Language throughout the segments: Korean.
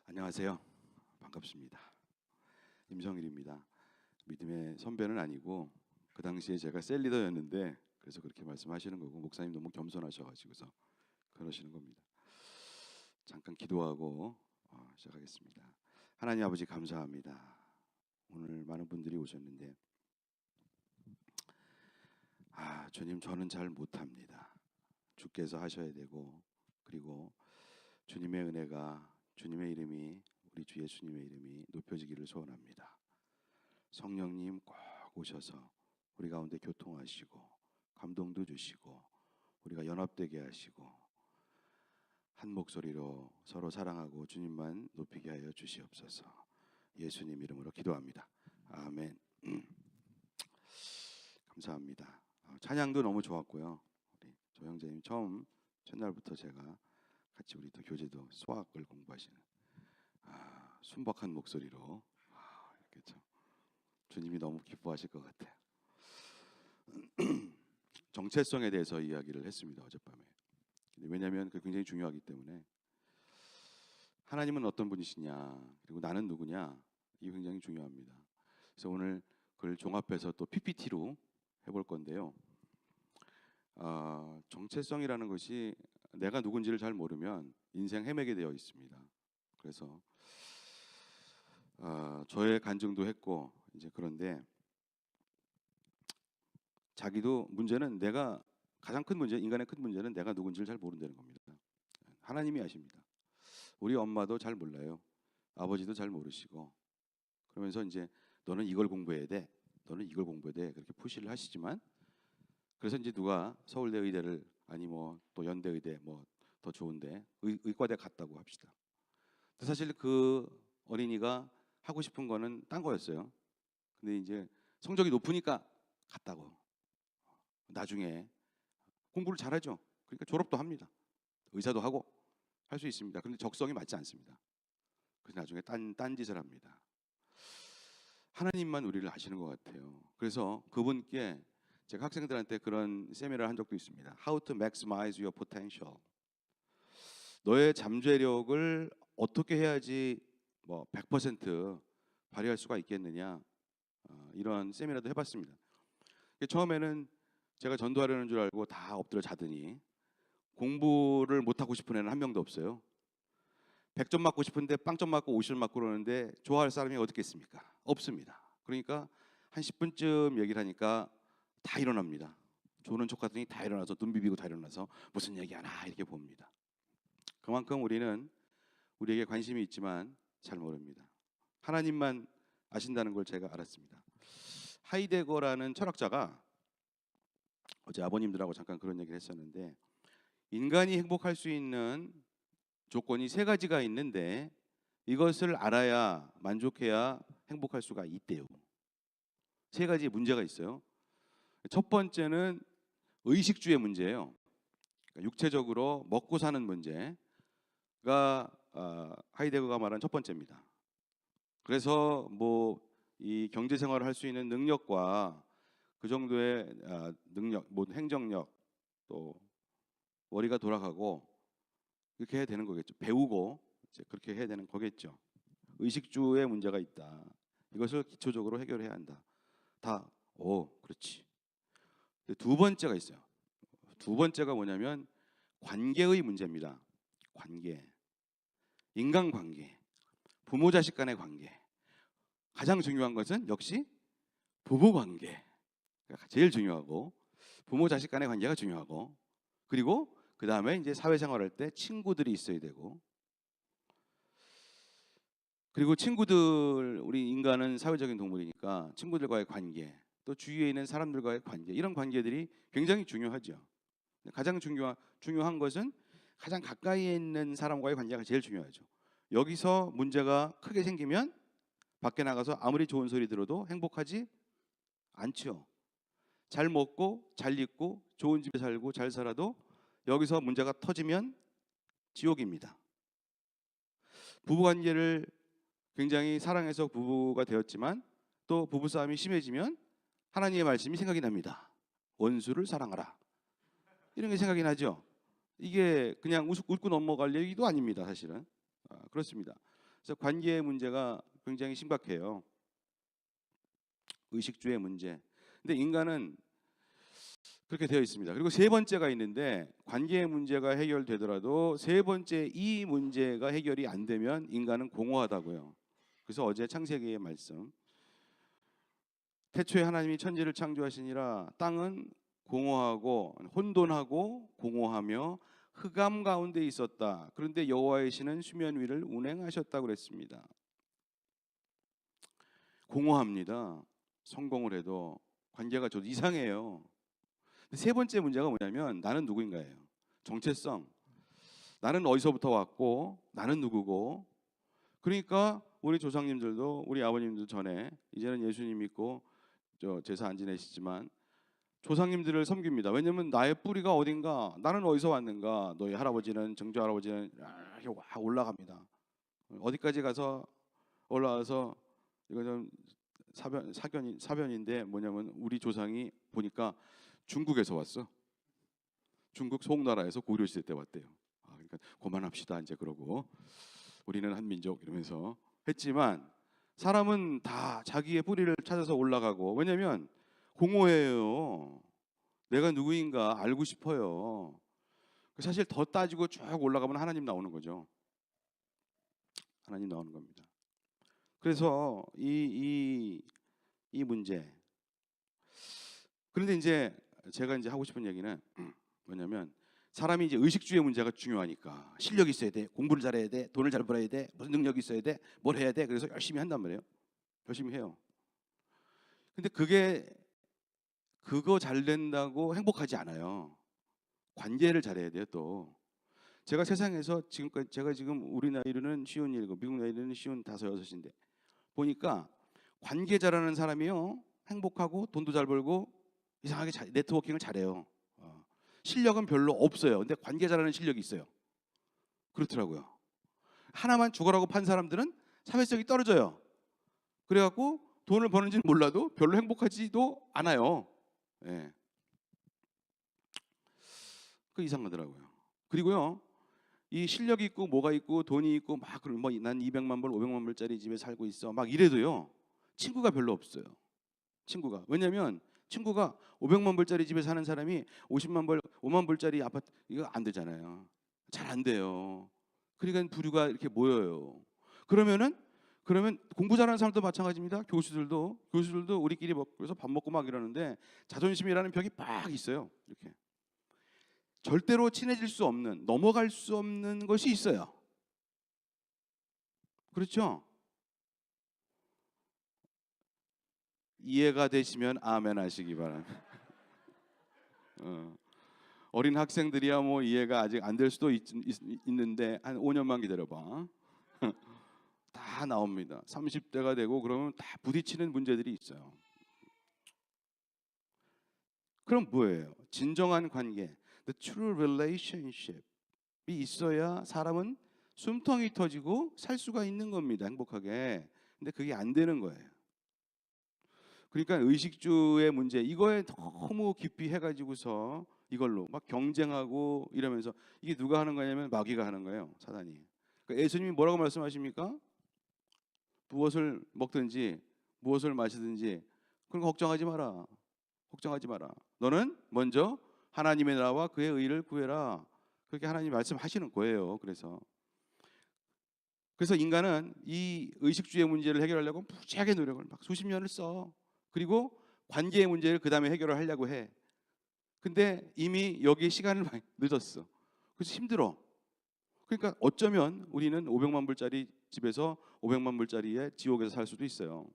안녕하세요. 반갑습니다. 임성일입니다. 믿음의 선배는 아니고 그 당시에 제가 셀리더였는데 그래서 그렇게 말씀하시는 거고, 목사님 너무 겸손하셔가지고서 그러시는 겁니다. 잠깐 기도하고 시작하겠습니다. 하나님 아버지 감사합니다. 오늘 많은 분들이 오셨는데 주님, 저는 잘 못합니다. 주께서 하셔야 되고, 그리고 주님의 은혜가, 주님의 이름이, 우리 주 예수님의 이름이 높여지기를 소원합니다. 성령님 꼭 오셔서 우리 가운데 교통하시고 감동도 주시고 우리가 연합되게 하시고 한 목소리로 서로 사랑하고 주님만 높이게 하여 주시옵소서. 예수님 이름으로 기도합니다. 아멘. 감사합니다. 찬양도 너무 좋았고요. 우리 조 형제님 처음 첫날부터 제가 같이 우리 또 교제도 수학을 공부하시는 순박한 목소리로 이렇게 참 주님이 너무 기뻐하실 것 같아요. 정체성에 대해서 이야기를 했습니다, 어젯밤에. 왜냐하면 그게 굉장히 중요하기 때문에. 하나님은 어떤 분이시냐, 그리고 나는 누구냐, 이게 굉장히 중요합니다. 그래서 오늘 그걸 종합해서 또 PPT로 해볼 건데요. 정체성이라는 것이 내가 누군지를 잘 모르면 인생 헤매게 되어 있습니다. 그래서 저의 간증도 했고, 이제 그런데 자기도 문제는 내가 가장 큰 문제, 인간의 큰 문제는 내가 누군지를 잘 모른다는 겁니다. 하나님이 아십니다. 우리 엄마도 잘 몰라요. 아버지도 잘 모르시고, 그러면서 이제 너는 이걸 공부해야 돼, 너는 이걸 공부해야 돼, 그렇게 푸시를 하시지만, 그래서 이제 누가 서울대 의대를, 아니 뭐 또 연대 의대, 뭐 더 좋은데 의과대 갔다고 합시다. 근데 사실 그 어린이가 하고 싶은 거는 딴 거였어요. 근데 이제 성적이 높으니까 갔다고. 나중에 공부를 잘하죠. 그러니까 졸업도 합니다. 의사도 하고 할 수 있습니다. 그런데 적성이 맞지 않습니다. 그래서 나중에 딴 짓을 합니다. 하나님만 우리를 아시는 것 같아요. 그래서 그분께 제가 학생들한테 그런 세미나를 한 적도 있습니다. How to maximize your potential. 너의 잠재력을 어떻게 해야지 뭐 100% 발휘할 수가 있겠느냐, 이런 세미나도 해봤습니다. 처음에는 제가 전도하려는 줄 알고 다 엎드려 자더니 공부를 못하고 싶은 애는 한 명도 없어요. 100점 맞고 싶은데 빵점 맞고 50점 맞고 그러는데 좋아할 사람이 어디 있겠습니까? 없습니다. 그러니까 한 10분쯤 얘기를 하니까 다 일어납니다. 조는 척 하더니 다 일어나서 눈 비비고 다 일어나서 무슨 얘기하나 이렇게 봅니다. 그만큼 우리는 우리에게 관심이 있지만 잘 모릅니다. 하나님만 아신다는 걸 제가 알았습니다. 하이데거라는 철학자가 어제 아버님들하고 잠깐 그런 얘기를 했었는데, 인간이 행복할 수 있는 조건이 세 가지가 있는데 이것을 알아야, 만족해야 행복할 수가 있대요. 세 가지 문제가 있어요. 첫 번째는 의식주의 문제예요. 그러니까 육체적으로 먹고 사는 문제가 하이데거가 말한 첫 번째입니다. 그래서 뭐 이 경제 생활을 할 수 있는 능력과 그 정도의 능력, 뭐 행정력, 또 머리가 돌아가고 이렇게 해야 되는 거겠죠. 배우고 이제 그렇게 해야 되는 거겠죠. 의식주의 문제가 있다. 이것을 기초적으로 해결해야 한다. 다, 그렇지. 두 번째가 있어요. 두 번째가 뭐냐면 관계의 문제입니다. 관계, 인간관계, 부모 자식 간의 관계. 가장 중요한 것은 역시 부부관계. 제일 중요하고, 부모 자식 간의 관계가 중요하고, 그리고 그 다음에 이제 사회생활할 때 친구들이 있어야 되고, 그리고 친구들, 우리 인간은 사회적인 동물이니까 친구들과의 관계, 또 주위에 있는 사람들과의 관계, 이런 관계들이 굉장히 중요하죠. 가장 중요한 것은 가장 가까이에 있는 사람과의 관계가 제일 중요하죠. 여기서 문제가 크게 생기면 밖에 나가서 아무리 좋은 소리 들어도 행복하지 않죠. 잘 먹고 잘 입고 좋은 집에 살고 잘 살아도 여기서 문제가 터지면 지옥입니다. 부부관계를 굉장히 사랑해서 부부가 되었지만 또 부부싸움이 심해지면 하나님의 말씀이 생각이 납니다. 원수를 사랑하라. 이런 게 생각이 나죠. 이게 그냥 웃고 넘어갈 얘기도 아닙니다. 사실은 그렇습니다. 그래서 관계의 문제가 굉장히 심각해요. 의식주의 문제. 근데 인간은 그렇게 되어 있습니다. 그리고 세 번째가 있는데, 관계의 문제가 해결되더라도 세 번째 이 문제가 해결이 안 되면 인간은 공허하다고요. 그래서 어제 창세기의 말씀, 태초에 하나님이 천지를 창조하시니라 땅은 공허하고 혼돈하고 공허하며 흑암 가운데 있었다. 그런데 여호와의 신은 수면 위를 운행하셨다고 그랬습니다. 공허합니다. 성공을 해도 관계가 좀 이상해요. 세 번째 문제가 뭐냐면 나는 누구인가예요. 정체성. 나는 어디서부터 왔고 나는 누구고. 그러니까 우리 조상님들도 우리 아버님들 전에 이제는 예수님 믿고 제사 안 지내시지만 조상님들을 섬깁니다. 왜냐하면 나의 뿌리가 어딘가, 나는 어디서 왔는가. 너희 할아버지는, 정조 할아버지는 이렇게 올라갑니다. 어디까지 가서 올라와서 이거 좀 사변인데 뭐냐면 우리 조상이 보니까 중국에서 왔어. 중국 송나라에서 고려시대 때 왔대요. 그러니까 그만합시다 이제. 그러고 우리는 한민족 이러면서 했지만 사람은 다 자기의 뿌리를 찾아서 올라가고, 왜냐면 공허해요. 내가 누구인가 알고 싶어요. 사실 더 따지고 쭉 올라가면 하나님 나오는 거죠. 하나님 나오는 겁니다. 그래서 이 문제. 그런데 이제 제가 이제 하고 싶은 얘기는 뭐냐면, 사람이 이제 의식주의 문제가 중요하니까 실력이 있어야 돼, 공부를 잘해야 돼, 돈을 잘 벌어야 돼, 무슨 능력이 있어야 돼, 뭘 해야 돼. 그래서 열심히 한단 말이에요. 열심히 해요. 근데 그거 잘 된다고 행복하지 않아요. 관계를 잘해야 돼요. 또 제가 세상에서 지금까지, 제가 지금 우리 나이로는 57, 미국 나이로는 55, 6인데 보니까 관계 잘하는 사람이요 행복하고 돈도 잘 벌고 이상하게 네트워킹을 잘해요. 실력은 별로 없어요. 근데 관계 잘하는 실력이 있어요. 그렇더라고요. 하나만 죽어라고 판 사람들은 사회성이 떨어져요. 그래갖고 돈을 버는지는 몰라도 별로 행복하지도 않아요. 예. 그 이상하더라고요. 그리고요, 이 실력이 있고 뭐가 있고 돈이 있고 막 난 200만 불, 500만 불짜리 집에 살고 있어 막 이래도요, 친구가 별로 없어요. 친구가. 왜냐면 친구가 500만 불짜리 집에 사는 사람이 50만 불, 5만 불짜리 아파트, 이거 안 되잖아요. 잘 안 돼요. 그러니까 부류가 이렇게 모여요. 그러면 공부 잘하는 사람도 마찬가지입니다. 교수들도 우리끼리 먹고서 밥 먹고 막 이러는데 자존심이라는 벽이 빡 있어요. 이렇게 절대로 친해질 수 없는, 넘어갈 수 없는 것이 있어요. 그렇죠? 이해가 되시면 아멘 하시기 바랍니다. 어린 학생들이야 뭐 이해가 아직 안 될 수도 있는데 한 5년만 기다려봐. 다 나옵니다. 30대가 되고 그러면 다 부딪히는 문제들이 있어요. 그럼 뭐예요? 진정한 관계, the true relationship이 있어야 사람은 숨통이 터지고 살 수가 있는 겁니다. 행복하게. 근데 그게 안 되는 거예요. 그러니까 의식주의 문제, 이거에 너무 깊이 해가지고서 이걸로 막 경쟁하고 이러면서, 이게 누가 하는 거냐면 마귀가 하는 거예요. 사단이. 그러니까 예수님이 뭐라고 말씀하십니까? 무엇을 먹든지 무엇을 마시든지 그런 거 걱정하지 마라. 걱정하지 마라. 너는 먼저 하나님의 나라와 그의 의를 구해라. 그렇게 하나님이 말씀하시는 거예요. 그래서 인간은 이 의식주의 문제를 해결하려고 무지하게 노력을 막 수십 년을 써. 그리고 관계의 문제를 그 다음에 해결을 하려고 해. 근데 이미 여기에 시간을 많이 늦었어. 그래서 힘들어. 그러니까 어쩌면 우리는 500만 불짜리 집에서 500만 불짜리의 지옥에서 살 수도 있어요.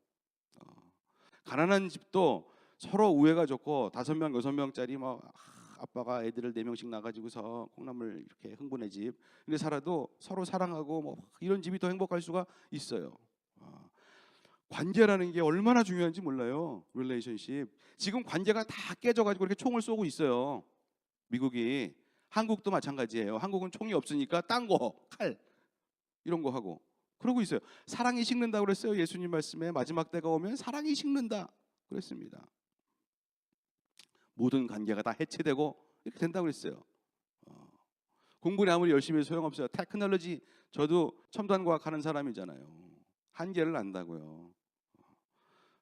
가난한 집도 서로 우애가 좋고 5명, 6명짜리 막 아빠가 애들을 4명씩 나가지고서 콩나물 이렇게 흥분의 집, 근데 살아도 서로 사랑하고 뭐 이런 집이 더 행복할 수가 있어요. 관계라는 게 얼마나 중요한지 몰라요. 릴레이션십. 지금 관계가 다 깨져가지고 이렇게 총을 쏘고 있어요. 미국이. 한국도 마찬가지예요. 한국은 총이 없으니까 딴 거, 칼 이런 거 하고 그러고 있어요. 사랑이 식는다고 그랬어요. 예수님 말씀에 마지막 때가 오면 사랑이 식는다 그랬습니다. 모든 관계가 다 해체되고 이렇게 된다고 그랬어요. 공부를 아무리 열심히 해도 소용없어요. 테크놀로지, 저도 첨단과학 하는 사람이잖아요. 한계를 안다고요.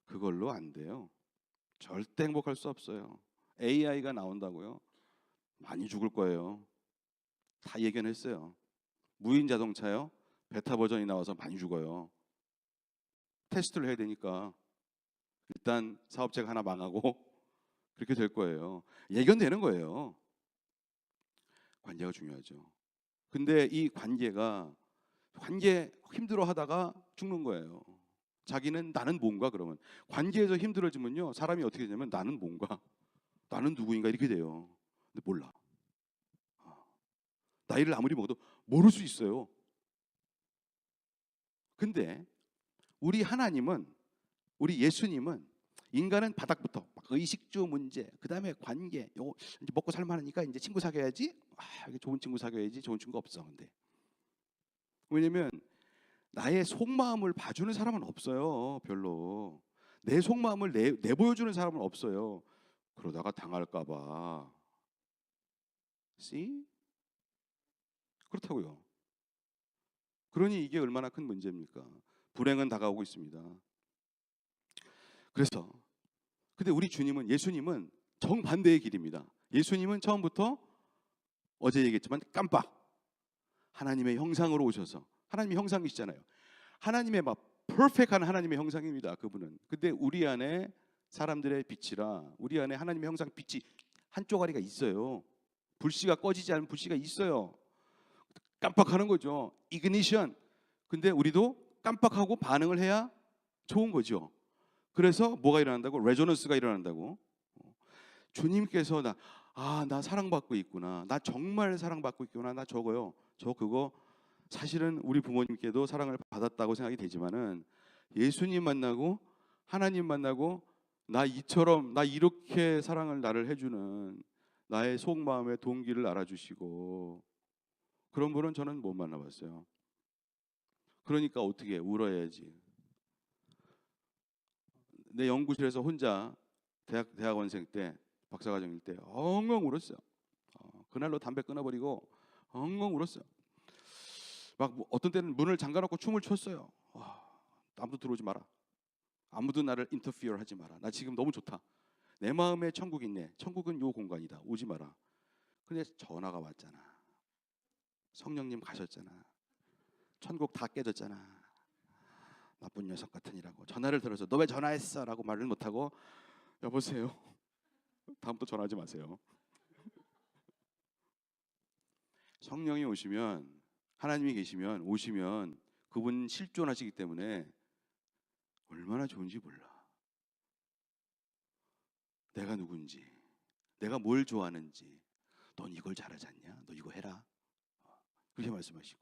그걸로 안 돼요. 절대 행복할 수 없어요. AI가 나온다고요. 많이 죽을 거예요. 다 예견했어요. 무인 자동차요. 베타 버전이 나와서 많이 죽어요. 테스트를 해야 되니까 일단 사업체가 하나 망하고 그렇게 될 거예요. 예견되는 거예요. 관계가 중요하죠. 근데 이 관계 힘들어 하다가 죽는 거예요. 자기는 나는 뭔가, 그러면 관계에서 힘들어지면요, 사람이 어떻게 되냐면 나는 뭔가, 나는 누구인가 이렇게 돼요. 근데 몰라. 나이를 아무리 먹어도 모를 수 있어요. 근데 우리 하나님은, 우리 예수님은 인간은 바닥부터 의식주 문제, 그 다음에 관계, 요거 이제 먹고 살만하니까 이제 친구 사귀어야지. 좋은 친구 사귀어야지. 좋은 친구 없어. 근데 왜냐면 나의 속마음을 봐주는 사람은 없어요. 별로. 내 속마음을 내보여주는 사람은 없어요. 그러다가 당할까봐. See? 그렇다고요. 그러니 이게 얼마나 큰 문제입니까? 불행은 다가오고 있습니다. 그래서 근데 우리 주님은, 예수님은 정반대의 길입니다. 예수님은 처음부터 어제 얘기했지만 깜빡 하나님의 형상으로 오셔서, 하나님의 형상이시잖아요. 하나님의 막 퍼펙트한 하나님의 형상입니다. 그분은. 근데 우리 안에 사람들의 빛이라, 우리 안에 하나님의 형상 빛이 한 쪼가리가 있어요. 불씨가 꺼지지 않은 불씨가 있어요. 깜빡하는 거죠. 이그니션. 근데 우리도 깜빡하고 반응을 해야 좋은 거죠. 그래서 뭐가 일어난다고? 레조넌스가 일어난다고. 주님께서 나 사랑받고 있구나. 나 정말 사랑받고 있구나. 나 저거요. 저 그거 사실은 우리 부모님께도 사랑을 받았다고 생각이 되지만은 예수님 만나고 하나님 만나고 나 이렇게 사랑을 나를 해주는 나의 속마음의 동기를 알아주시고 그런 분은 저는 못 만나봤어요. 그러니까 어떻게 울어야지. 내 연구실에서 혼자 대학원생 때, 박사과정일 때 엉엉 울었어요. 그날로 담배 끊어버리고 엉엉 울었어요. 막 어떤 때는 문을 잠가놓고 춤을 췄어요. 아무도 들어오지 마라. 아무도 나를 인터피어 하지 마라. 나 지금 너무 좋다. 내 마음에 천국이 있네. 천국은 요 공간이다. 오지 마라. 근데 전화가 왔잖아. 성령님 가셨잖아. 천국 다 깨졌잖아. 나쁜 녀석 같으니라고 전화를 들어서 너 왜 전화했어? 라고 말을 못하고 여보세요. 다음부터 전화하지 마세요. 성령이 오시면, 하나님이 계시면, 오시면 그분 실존하시기 때문에 얼마나 좋은지 몰라. 내가 누군지, 내가 뭘 좋아하는지, 넌 이걸 잘하지 않냐? 너 이거 해라. 그렇게 말씀하시고.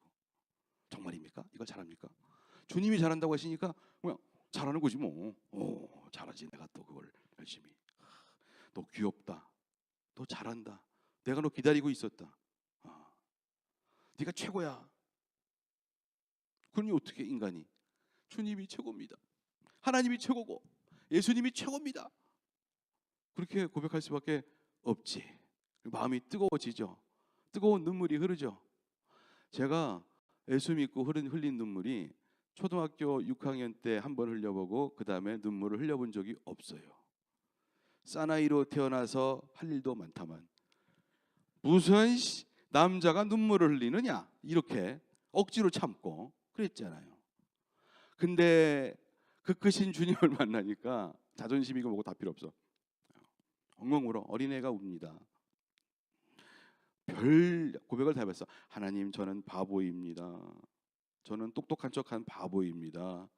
정말입니까? 이걸 잘합니까? 주님이 잘한다고 하시니까 그냥 잘하는 거지 뭐. 잘하지. 내가 또 그걸 열심히. 너 귀엽다. 너 잘한다. 내가 너 기다리고 있었다. 네가 최고야. 그러니 어떻게 인간이? 주님이 최고입니다. 하나님이 최고고 예수님이 최고입니다. 그렇게 고백할 수밖에 없지. 마음이 뜨거워지죠. 뜨거운 눈물이 흐르죠. 제가 예수 믿고 흘린 눈물이 초등학교 6학년 때 한 번 흘려보고 그 다음에 눈물을 흘려본 적이 없어요. 사나이로 태어나서 할 일도 많다만 무슨 남자가 눈물을 흘리느냐 이렇게 억지로 참고 그랬잖아요. 근데 그 크신 주님을 만나니까 자존심이고 뭐고 다 필요 없어. 엉엉 울어. 어린애가 웁니다. 별 고백을 다 해봤어. 하나님, 저는 바보입니다. 저는 똑똑한 척한 바보입니다.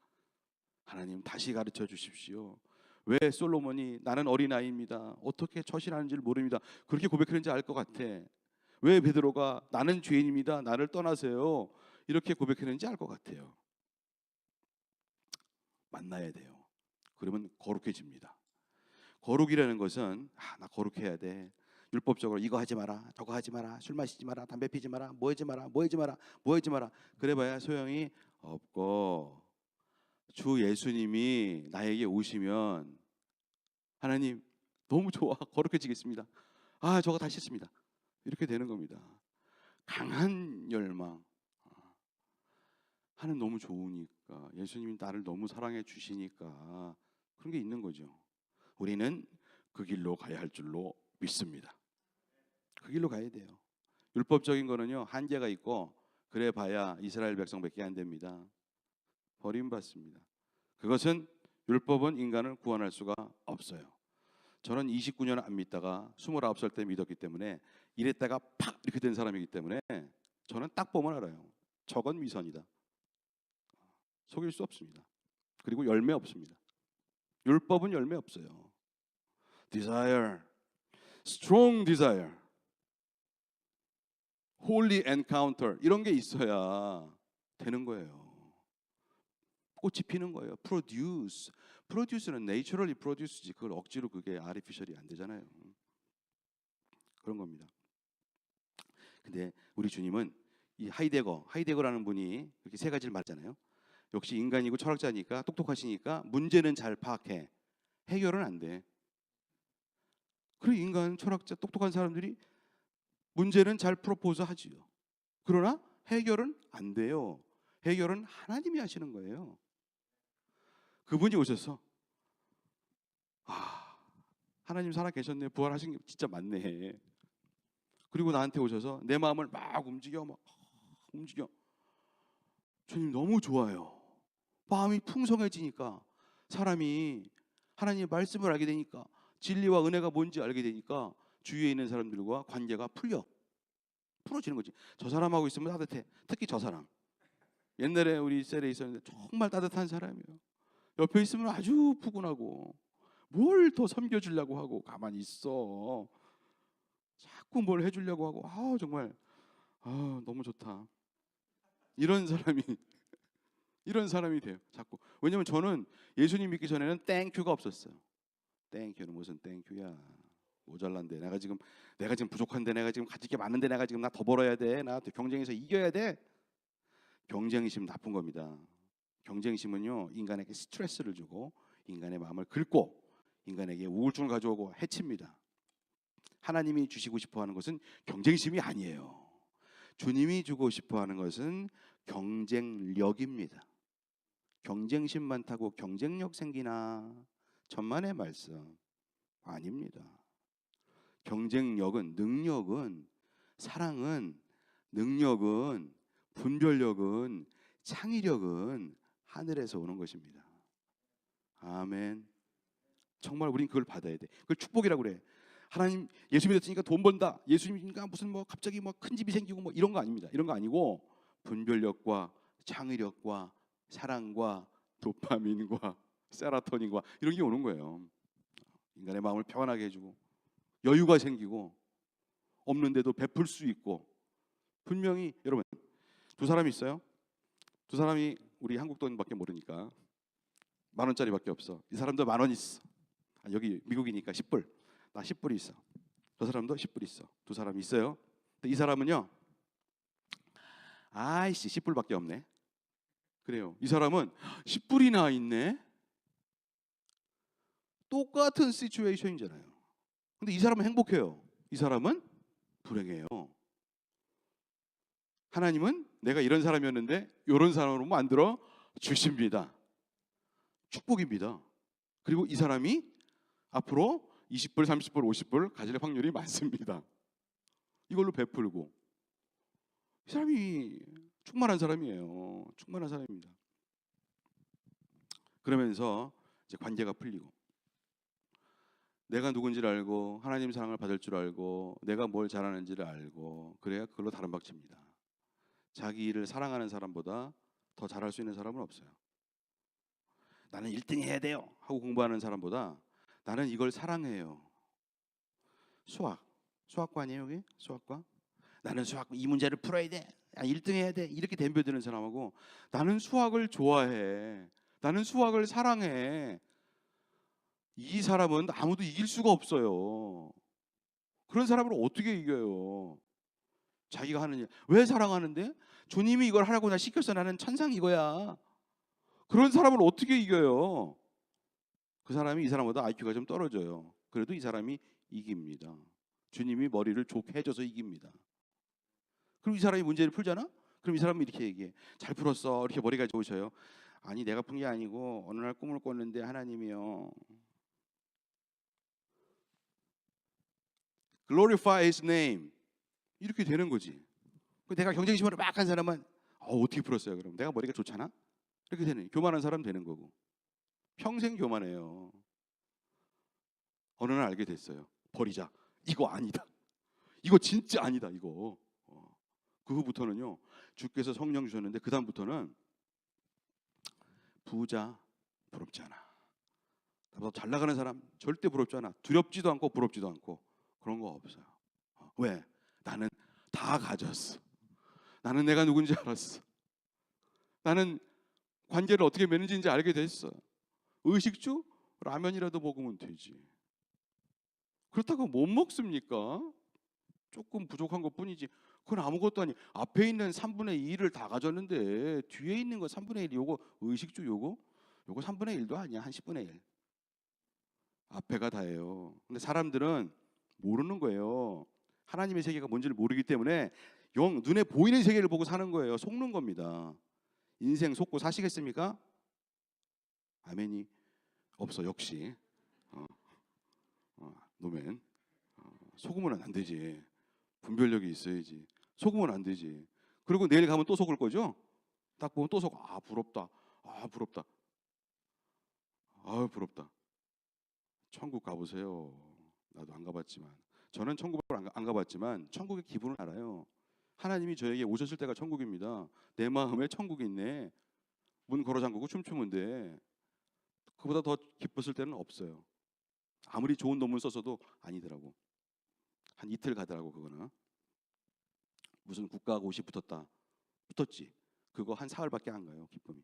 하나님, 다시 가르쳐 주십시오. 왜 솔로몬이 나는 어린아이입니다. 어떻게 처신하는지를 모릅니다. 그렇게 고백했는지 알 것 같아. 왜 베드로가 나는 죄인입니다. 나를 떠나세요. 이렇게 고백했는지 알 것 같아요. 만나야 돼요. 그러면 거룩해집니다. 거룩이라는 것은 나 거룩해야 돼. 율법적으로 이거 하지 마라, 저거 하지 마라, 술 마시지 마라, 담배 피지 마라, 뭐 하지 마라, 뭐 하지 마라, 뭐 하지 마라. 그래봐야 소용이 없고 주 예수님이 나에게 오시면 하나님 너무 좋아, 거룩해지겠습니다. 저거 다 싫습니다. 이렇게 되는 겁니다. 강한 열망. 하는 너무 좋으니까, 예수님이 나를 너무 사랑해 주시니까 그런 게 있는 거죠. 우리는 그 길로 가야 할 줄로 믿습니다. 그 길로 가야 돼요. 율법적인 거는요, 한계가 있고 그래 봐야 이스라엘 백성밖에 안 됩니다. 버림받습니다. 그것은, 율법은 인간을 구원할 수가 없어요. 저는 29년 안 믿다가 29살 때 믿었기 때문에, 이랬다가 팍 이렇게 된 사람이기 때문에 저는 딱 보면 알아요. 저건 위선이다. 속일 수 없습니다. 그리고 열매 없습니다. 율법은 열매 없어요. desire, strong desire, holy encounter, 이런 게 있어야 되는 거예요. 꽃이 피는 거예요. produce는 naturally produce지, 그걸 억지로, 그게 artificially 안 되잖아요. 그런 겁니다. 근데 우리 주님은 이 하이데거라는 분이 이렇게 세 가지를 말했잖아요. 역시 인간이고 철학자니까, 똑똑하시니까 문제는 잘 파악해, 해결은 안 돼. 그리고 인간, 철학자, 똑똑한 사람들이 문제는 잘 프로포즈 하지요. 그러나 해결은 안 돼요. 해결은 하나님이 하시는 거예요. 그분이 오셔서, 하나님 살아 계셨네, 부활하신 게 진짜 맞네. 그리고 나한테 오셔서 내 마음을 막 움직여. 주님 너무 좋아요. 마음이 풍성해지니까, 사람이 하나님의 말씀을 알게 되니까, 진리와 은혜가 뭔지 알게 되니까 주위에 있는 사람들과 관계가 풀어지는 거지. 저 사람하고 있으면 따뜻해. 특히 저 사람. 옛날에 우리 셀에 있었는데 정말 따뜻한 사람이에요. 옆에 있으면 아주 푸근하고, 뭘 더 섬겨주려고 하고, 가만히 있어. 자꾸 뭘 해주려고 하고, 정말 너무 좋다. 이런 사람이 돼요. 자꾸. 왜냐면 저는 예수님 믿기 전에는 땡큐가 없었어요. 땡큐는 무슨 땡큐야. 모자란데, 내가 지금 부족한데, 내가 지금 가질 게 많은데, 내가 지금 나 더 벌어야 돼, 나 경쟁에서 이겨야 돼. 경쟁심 나쁜 겁니다. 경쟁심은요, 인간에게 스트레스를 주고 인간의 마음을 긁고 인간에게 우울증을 가져오고 해칩니다. 하나님이 주시고 싶어하는 것은 경쟁심이 아니에요. 주님이 주고 싶어하는 것은 경쟁력입니다. 경쟁심 많다고 경쟁력 생기나? 천만의 말씀 아닙니다. 경쟁력은, 능력은, 사랑은, 능력은, 분별력은, 창의력은 하늘에서 오는 것입니다. 아멘. 정말 우린 그걸 받아야 돼. 그걸 축복이라고 그래. 하나님, 예수 믿었으니까 돈 번다, 예수님이니까 무슨 갑자기 큰 집이 생기고 이런 거 아닙니다. 이런 거 아니고, 분별력과 창의력과 사랑과 도파민과 세라토닌과 이런 게 오는 거예요. 인간의 마음을 평안하게 해주고, 여유가 생기고, 없는데도 베풀 수 있고. 분명히 여러분, 두 사람이 있어요. 두 사람이 우리 한국 돈밖에 모르니까 10,000원짜리밖에 없어. 이 사람도 10,000원 있어. 여기 미국이니까 10불. 나 10불이 있어. 저 사람도 10불 있어. 두 사람이 있어요. 근데 이 사람은요, 10불밖에 없네. 그래요. 이 사람은 10불이나 있네. 똑같은 시츄에이션이잖아요. 근데 이 사람은 행복해요. 이 사람은 불행해요. 하나님은 내가 이런 사람이었는데 이런 사람으로 만들어 주십니다. 축복입니다. 그리고 이 사람이 앞으로 20불, 30불, 50불 가질 확률이 많습니다. 이걸로 베풀고. 이 사람이 충만한 사람이에요. 충만한 사람입니다. 그러면서 이제 관계가 풀리고, 내가 누군지를 알고, 하나님 사랑을 받을 줄 알고, 내가 뭘 잘하는지를 알고, 그래야 그걸로 다른 박칩니다. 자기 일을 사랑하는 사람보다 더 잘할 수 있는 사람은 없어요. 나는 1등 해야 돼요 하고 공부하는 사람보다 나는 이걸 사랑해요. 수학과니에요 여기? 수학과? 나는 수학 이 문제를 풀어야 돼, 1등 해야 돼, 이렇게 덤벼드는 사람하고, 나는 수학을 좋아해, 나는 수학을 사랑해, 이 사람은 아무도 이길 수가 없어요. 그런 사람을 어떻게 이겨요? 자기가 하는 일. 왜 사랑하는데? 주님이 이걸 하라고 나 시켰어, 나는 천상 이거야. 그런 사람을 어떻게 이겨요? 그 사람이 이 사람보다 IQ가 좀 떨어져요. 그래도 이 사람이 이깁니다. 주님이 머리를 좋게 해줘서 이깁니다. 그럼 이 사람이 문제를 풀잖아? 그럼 이 사람은 이렇게 얘기해. 잘 풀었어. 이렇게 머리가 좋으셔요. 아니 내가 푼 게 아니고 어느 날 꿈을 꿨는데 하나님이요. Glorify His name. 이렇게 되는 거지. 내가 경쟁심으로 막 한 사람은 어떻게 풀었어요? 그럼 내가 머리가 좋잖아? 이렇게 되는 교만한 사람 되는 거고. 평생 교만해요. 어느 날 알게 됐어요. 버리자. 이거 아니다. 이거 진짜 아니다. 이거. 그 후부터는요. 주께서 성령 주셨는데 그 다음부터는 부자 부럽지 않아. 나보다 잘 나가는 사람 절대 부럽지 않아. 두렵지도 않고 부럽지도 않고 그런 거 없어요. 왜? 나는 다 가졌어. 나는 내가 누군지 알았어. 나는 관계를 어떻게 맺는지 알게 됐어. 의식주? 라면이라도 먹으면 되지. 그렇다고 못 먹습니까? 조금 부족한 것 뿐이지. 그건 아무것도 아니. 앞에 있는 3분의 2를 다 가졌는데 뒤에 있는 거 3분의 1 요거 의식주 요거 3분의 1도 아니야. 한 10분의 1. 앞에가 다예요. 근데 사람들은 모르는 거예요. 하나님의 세계가 뭔지를 모르기 때문에 눈에 보이는 세계를 보고 사는 거예요. 속는 겁니다. 인생 속고 사시겠습니까? 아멘이 없어. 역시 노멘. 속으면 안 되지. 분별력이 있어야지. 속으면 안 되지. 그리고 내일 가면 또 속을 거죠? 딱 보면 또 속. 부럽다. 부럽다. 부럽다. 천국 가보세요. 나도 안 가봤지만. 저는 천국을 안 가봤지만 천국의 기분을 알아요. 하나님이 저에게 오셨을 때가 천국입니다. 내 마음에 천국이 있네. 문 걸어 잠그고 춤추면 돼. 그보다 더 기뻤을 때는 없어요. 아무리 좋은 논문 썼어도 아니더라고. 한 이틀 가더라고 그거는. 무슨 국가가 옷이 붙었지. 그거 한 사흘밖에 안 가요. 기쁨이.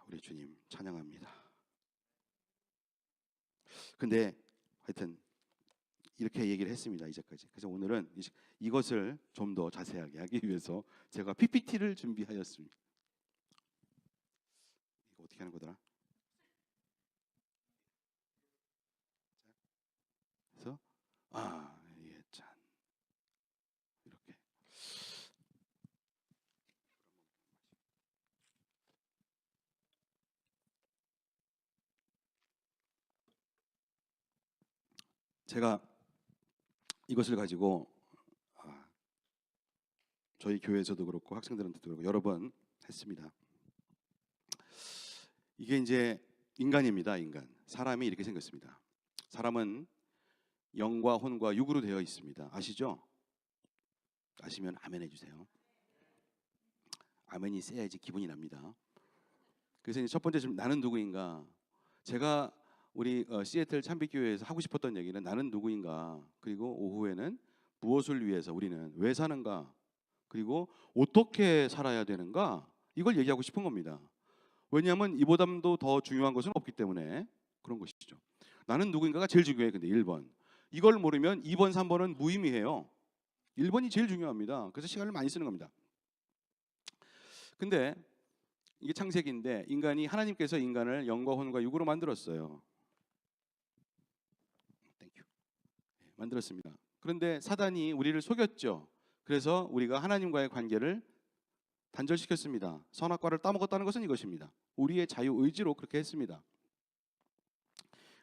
우리 주님 찬양합니다. 근데 하여튼 이렇게 얘기를 했습니다. 이제까지. 그래서 오늘은 이것을 좀 더 자세하게 하기 위해서 제가 PPT를 준비하였습니다. 이거 어떻게 하는 거더라? 그래서 예, 짠. 이렇게. 제가 이것을 가지고 저희 교회에서도 그렇고 학생들한테도 그렇고 여러 번 했습니다. 이게 이제 인간입니다. 인간. 사람이 이렇게 생겼습니다. 사람은 영과 혼과 육으로 되어 있습니다. 아시죠? 아시면 아멘 해주세요. 아멘이 세야지 기분이 납니다. 그래서 이제 첫 번째 질문, 나는 누구인가? 제가 우리 시애틀 참빛교회에서 하고 싶었던 얘기는 나는 누구인가? 그리고 오후에는 무엇을 위해서 우리는 왜 사는가? 그리고 어떻게 살아야 되는가? 이걸 얘기하고 싶은 겁니다. 왜냐하면 이보다도 더 중요한 것은 없기 때문에 그런 것이죠. 나는 누구인가가 제일 중요해. 근데 1번. 이걸 모르면 2번, 3번은 무의미해요. 1번이 제일 중요합니다. 그래서 시간을 많이 쓰는 겁니다. 근데 이게 창세기인데 인간이 하나님께서 인간을 영과 혼과 육으로 만들었어요. 땡큐. 만들었습니다. 그런데 사단이 우리를 속였죠. 그래서 우리가 하나님과의 관계를 단절시켰습니다. 선악과를 따먹었다는 것은 이것입니다. 우리의 자유 의지로 그렇게 했습니다.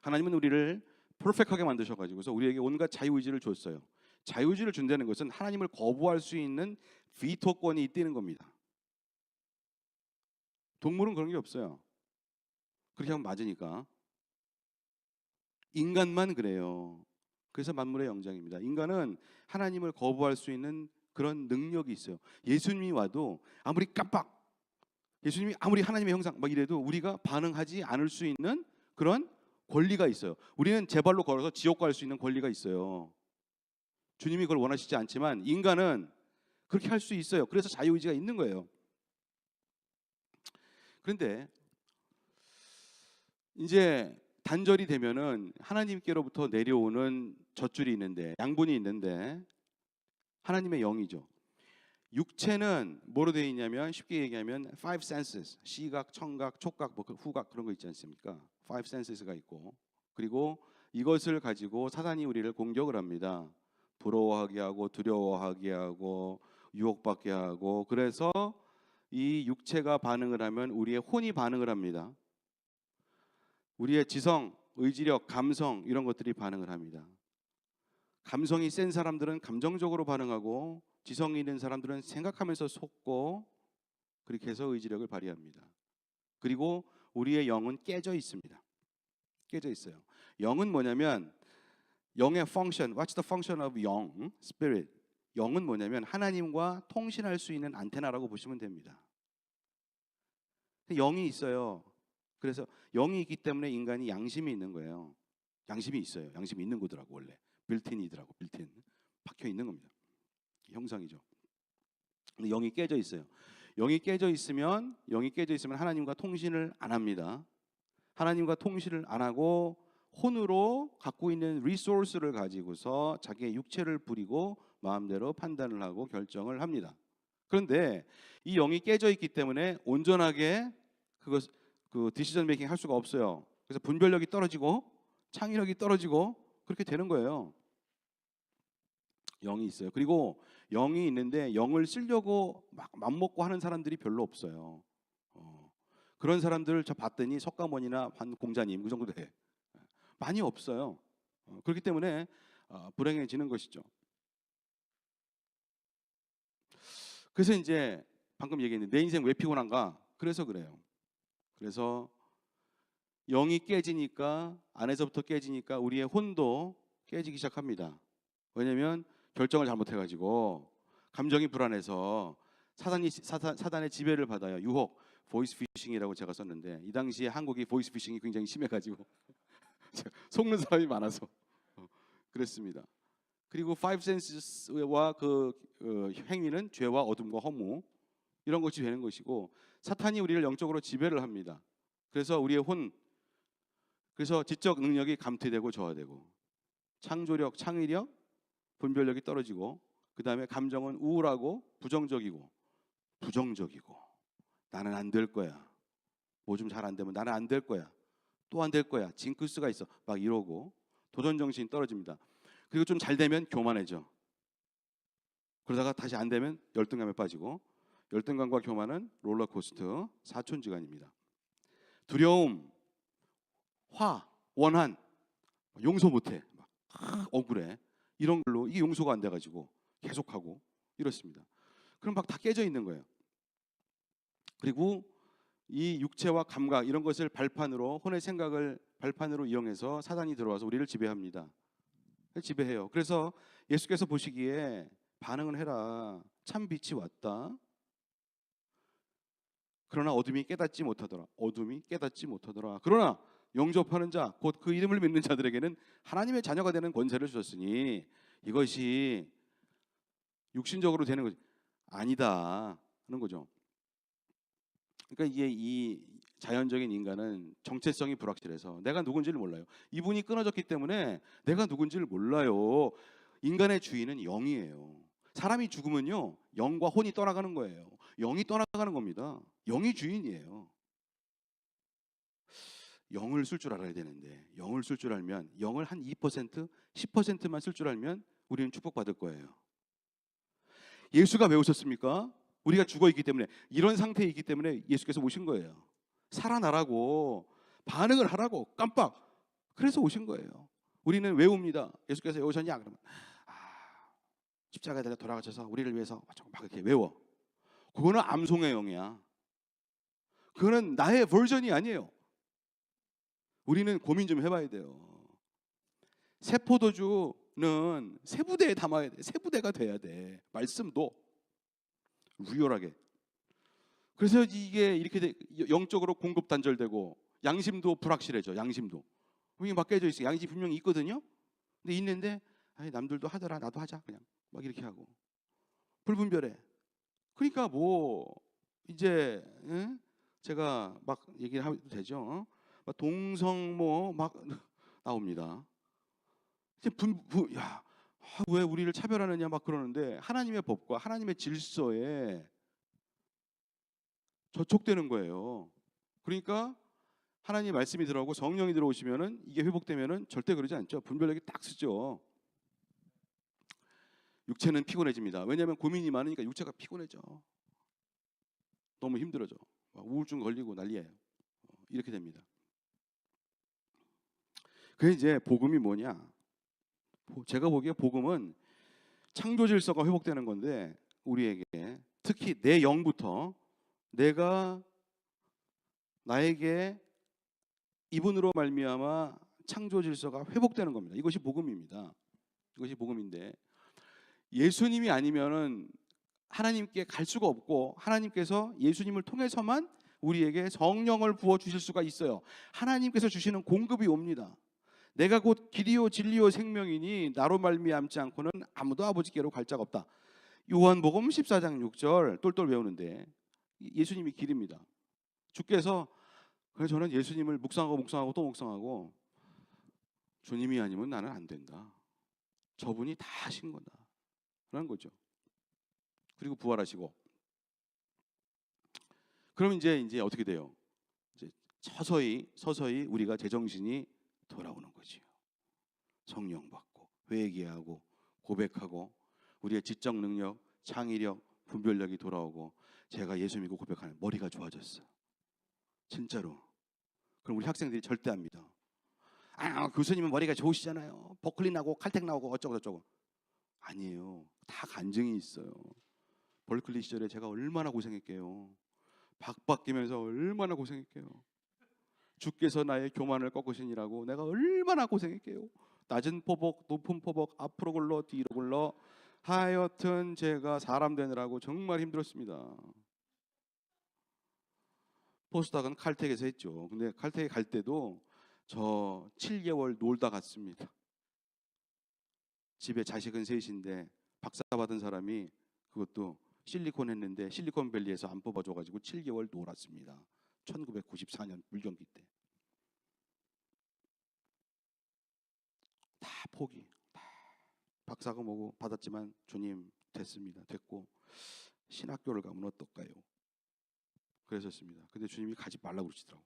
하나님은 우리를 퍼펙트하게 만드셔가지고서 우리에게 온갖 자유 의지를 줬어요. 자유 의지를 준다는 것은 하나님을 거부할 수 있는 비토권이 있다는 겁니다. 동물은 그런 게 없어요. 그렇게 하면 맞으니까. 인간만 그래요. 그래서 만물의 영장입니다. 인간은 하나님을 거부할 수 있는 그런 능력이 있어요. 예수님이 와도 아무리 깜빡 예수님이 아무리 하나님의 형상 막 이래도 우리가 반응하지 않을 수 있는 그런 권리가 있어요. 우리는 제 발로 걸어서 지옥 갈 수 있는 권리가 있어요. 주님이 그걸 원하시지 않지만 인간은 그렇게 할 수 있어요. 그래서 자유의지가 있는 거예요. 그런데 이제 단절이 되면은 하나님께로부터 내려오는 젖줄이 있는데 양분이 있는데 하나님의 영이죠. 육체는 뭐로 되어 있냐면 쉽게 얘기하면 five senses, 시각, 청각, 촉각, 뭐 후각 그런 거 있지 않습니까? five senses가 있고 그리고 이것을 가지고 사단이 우리를 공격을 합니다. 부러워하게 하고 두려워하게 하고 유혹받게 하고, 그래서 이 육체가 반응을 하면 우리의 혼이 반응을 합니다. 우리의 지성, 의지력, 감성 이런 것들이 반응을 합니다. 감성이 센 사람들은 감정적으로 반응하고 지성이 있는 사람들은 생각하면서 속고, 그렇게 해서 의지력을 발휘합니다. 그리고 우리의 영은 깨져 있습니다. 깨져 있어요. 영은 뭐냐면 영의 function, what's the function of 영, spirit? 영은 뭐냐면 하나님과 통신할 수 있는 안테나라고 보시면 됩니다. 영이 있어요. 그래서 영이 있기 때문에 인간이 양심이 있는 거예요. 양심이 있어요. 양심이 있는 거더라고 원래. 빌트인이더라고. 빌트인. 박혀 있는 겁니다. 형상이죠. 근데 영이 깨져 있어요. 영이 깨져 있으면 하나님과 통신을 안 합니다. 하나님과 통신을 안 하고 혼으로 갖고 있는 리소스를 가지고서 자기의 육체를 부리고 마음대로 판단을 하고 결정을 합니다. 그런데 이 영이 깨져 있기 때문에 온전하게 그 디시전 메이킹 할 수가 없어요. 그래서 분별력이 떨어지고 창의력이 떨어지고 그렇게 되는 거예요. 영이 있어요. 그리고 영이 있는데 영을 쓰려고 막 맘먹고 하는 사람들이 별로 없어요. 그런 사람들을 저 봤더니 석가모니나 공자님 그 정도 돼. 많이 없어요. 그렇기 때문에 불행해지는 것이죠. 그래서 이제 방금 얘기했는데 내 인생 왜 피곤한가? 그래서 그래요. 그래서 영이 깨지니까, 안에서부터 깨지니까 우리의 혼도 깨지기 시작합니다. 왜냐하면 결정을 잘못해가지고 감정이 불안해서 사단의 지배를 받아요. 유혹, 보이스 피싱이라고 제가 썼는데, 이 당시에 한국이 보이스 피싱이 굉장히 심해가지고 속는 사람이 많아서 그랬습니다. 그리고 five senses와 그 행위는 죄와 어둠과 허무 이런 것이 되는 것이고, 사탄이 우리를 영적으로 지배를 합니다. 그래서 우리의 혼, 그래서 지적 능력이 감퇴되고 저하되고, 창조력, 창의력, 분별력이 떨어지고, 그 다음에 감정은 우울하고 부정적이고 나는 안 될 거야. 뭐 좀 잘 안 되면 나는 안 될 거야. 또 안 될 거야. 징크스가 있어. 막 이러고 도전 정신이 떨어집니다. 그리고 좀 잘 되면 교만해져. 그러다가 다시 안 되면 열등감에 빠지고, 열등감과 교만은 롤러코스터 사촌지간입니다. 두려움, 화, 원한, 용서 못해, 막 억울해, 이런 걸로 이게 용서가 안 돼가지고 계속하고 이렇습니다. 그럼 막 다 깨져 있는 거예요. 그리고 이 육체와 감각 이런 것을 발판으로, 혼의 생각을 발판으로 이용해서 사단이 들어와서 우리를 지배합니다. 지배해요. 그래서 예수께서 보시기에 반응을 해라. 참 빛이 왔다. 그러나 어둠이 깨닫지 못하더라. 어둠이 깨닫지 못하더라. 그러나 영접하는 자, 곧 그 이름을 믿는 자들에게는 하나님의 자녀가 되는 권세를 주셨으니 이것이 육신적으로 되는 것이 아니다 하는 거죠. 그러니까 이게 이 자연적인 인간은 정체성이 불확실해서 내가 누군지를 몰라요. 이분이 끊어졌기 때문에 내가 누군지를 몰라요. 인간의 주인은 영이에요. 사람이 죽으면요, 영과 혼이 떠나가는 거예요. 영이 떠나가는 겁니다. 영이 주인이에요. 영을 쓸 줄 알아야 되는데, 영을 쓸 줄 알면, 영을 한 2%, 10%만 쓸 줄 알면 우리는 축복받을 거예요. 예수가 왜 오셨습니까? 우리가 죽어 있기 때문에, 이런 상태에 있기 때문에 예수께서 오신 거예요. 살아나라고, 반응을 하라고, 깜빡. 그래서 오신 거예요. 우리는 외웁니다. 예수께서 왜 오셨냐? 그러면 십자가에 달려 돌아가셔서 우리를 위해서 막 이렇게 외워. 그거는 암송의 영이야. 그거는 나의 버전이 아니에요. 우리는 고민 좀 해봐야 돼요. 새 포도주는 새 부대에 담아야 돼. 새 부대가 돼야 돼. 말씀도 리얼하게. 그래서 이게 이렇게 영적으로 공급 단절되고, 양심도 불확실해져. 양심도 이게 막 깨져 있어. 양심이 분명히 있거든요. 근데 있는데 남들도 하더라, 나도 하자, 그냥 막 이렇게 하고 불분별해. 그러니까 뭐 이제 제가 막 얘기를 해도 되죠. 동성모 막 나옵니다. 이제 왜 우리를 차별하느냐 막 그러는데, 하나님의 법과 하나님의 질서에 저촉되는 거예요. 그러니까 하나님 말씀이 들어오고 성령이 들어오시면은 이게 회복되면은 절대 그러지 않죠. 분별력이 딱 쓰죠. 육체는 피곤해집니다. 왜냐하면 고민이 많으니까 육체가 피곤해져. 너무 힘들어져. 막 우울증 걸리고 난리예요. 이렇게 됩니다. 그래서 이제 복음이 뭐냐? 제가 보기에 복음은 창조 질서가 회복되는 건데, 우리에게 특히 내 영부터 내가 나에게 이분으로 말미암아 창조 질서가 회복되는 겁니다. 이것이 복음입니다. 이것이 복음인데, 예수님이 아니면은 하나님께 갈 수가 없고, 하나님께서 예수님을 통해서만 우리에게 성령을 부어 주실 수가 있어요. 하나님께서 주시는 공급이 옵니다. 내가 곧 길이요 진리요 생명이니 나로 말미암지 않고는 아무도 아버지께로 갈 자가 없다. 요한복음 14장 6절 똘똘 외우는데, 예수님이 길입니다. 주께서, 그래서 저는 예수님을 묵상하고 또 묵상하고, 주님이 아니면 나는 안 된다. 저분이 다 하신 거다 라는 거죠. 그리고 부활하시고, 그럼 이제 어떻게 돼요? 이제 서서히 우리가 제정신이 돌아오는 거지요. 성령 받고 회개하고 고백하고, 우리의 지적 능력, 창의력, 분별력이 돌아오고, 제가 예수 믿고 고백하는 머리가 좋아졌어. 진짜로. 그럼 우리 학생들이 절대 안 믿어. 교수님은 머리가 좋으시잖아요. 버클리 나고 칼텍 나오고 어쩌고 저쩌고. 아니에요. 다 간증이 있어요. 버클리 시절에 제가 얼마나 고생했게요. 박 바뀌면서 얼마나 고생했게요. 주께서 나의 교만을 꺾으시니라고 내가 얼마나 고생했게요. 낮은 포복, 높은 포복, 앞으로 굴러 뒤로 굴러, 하여튼 제가 사람 되느라고 정말 힘들었습니다. 포스닥은 칼텍에서 했죠. 근데 칼텍에 갈 때도 저 7개월 놀다 갔습니다. 집에 자식은 셋인데 박사 받은 사람이 그것도 실리콘 했는데 실리콘밸리에서 안 뽑아줘가지고 7개월 놀았습니다. 1994년 불경기 때. 다 포기. 다 박사가 뭐고 받았지만 주님 됐습니다. 됐고 신학교를 가면 어떨까요? 그랬었습니다. 근데 주님이 가지 말라고 그러시더라고.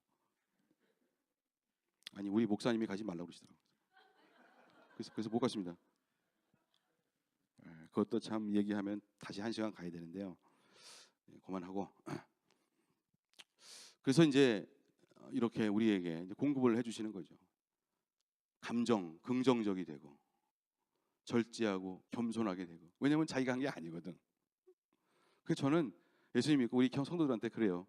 아니, 우리 목사님이 가지 말라고 그러시더라고. 그래서 못 갔습니다. 그것도 참 얘기하면 다시 1시간 가야 되는데요. 그만하고. 그래서 이제 이렇게 우리에게 이제 공급을 해주시는 거죠. 감정 긍정적이 되고, 절제하고 겸손하게 되고. 왜냐하면 자기가 한 게 아니거든. 그래서 저는 예수님 믿고 우리 성도들한테 그래요.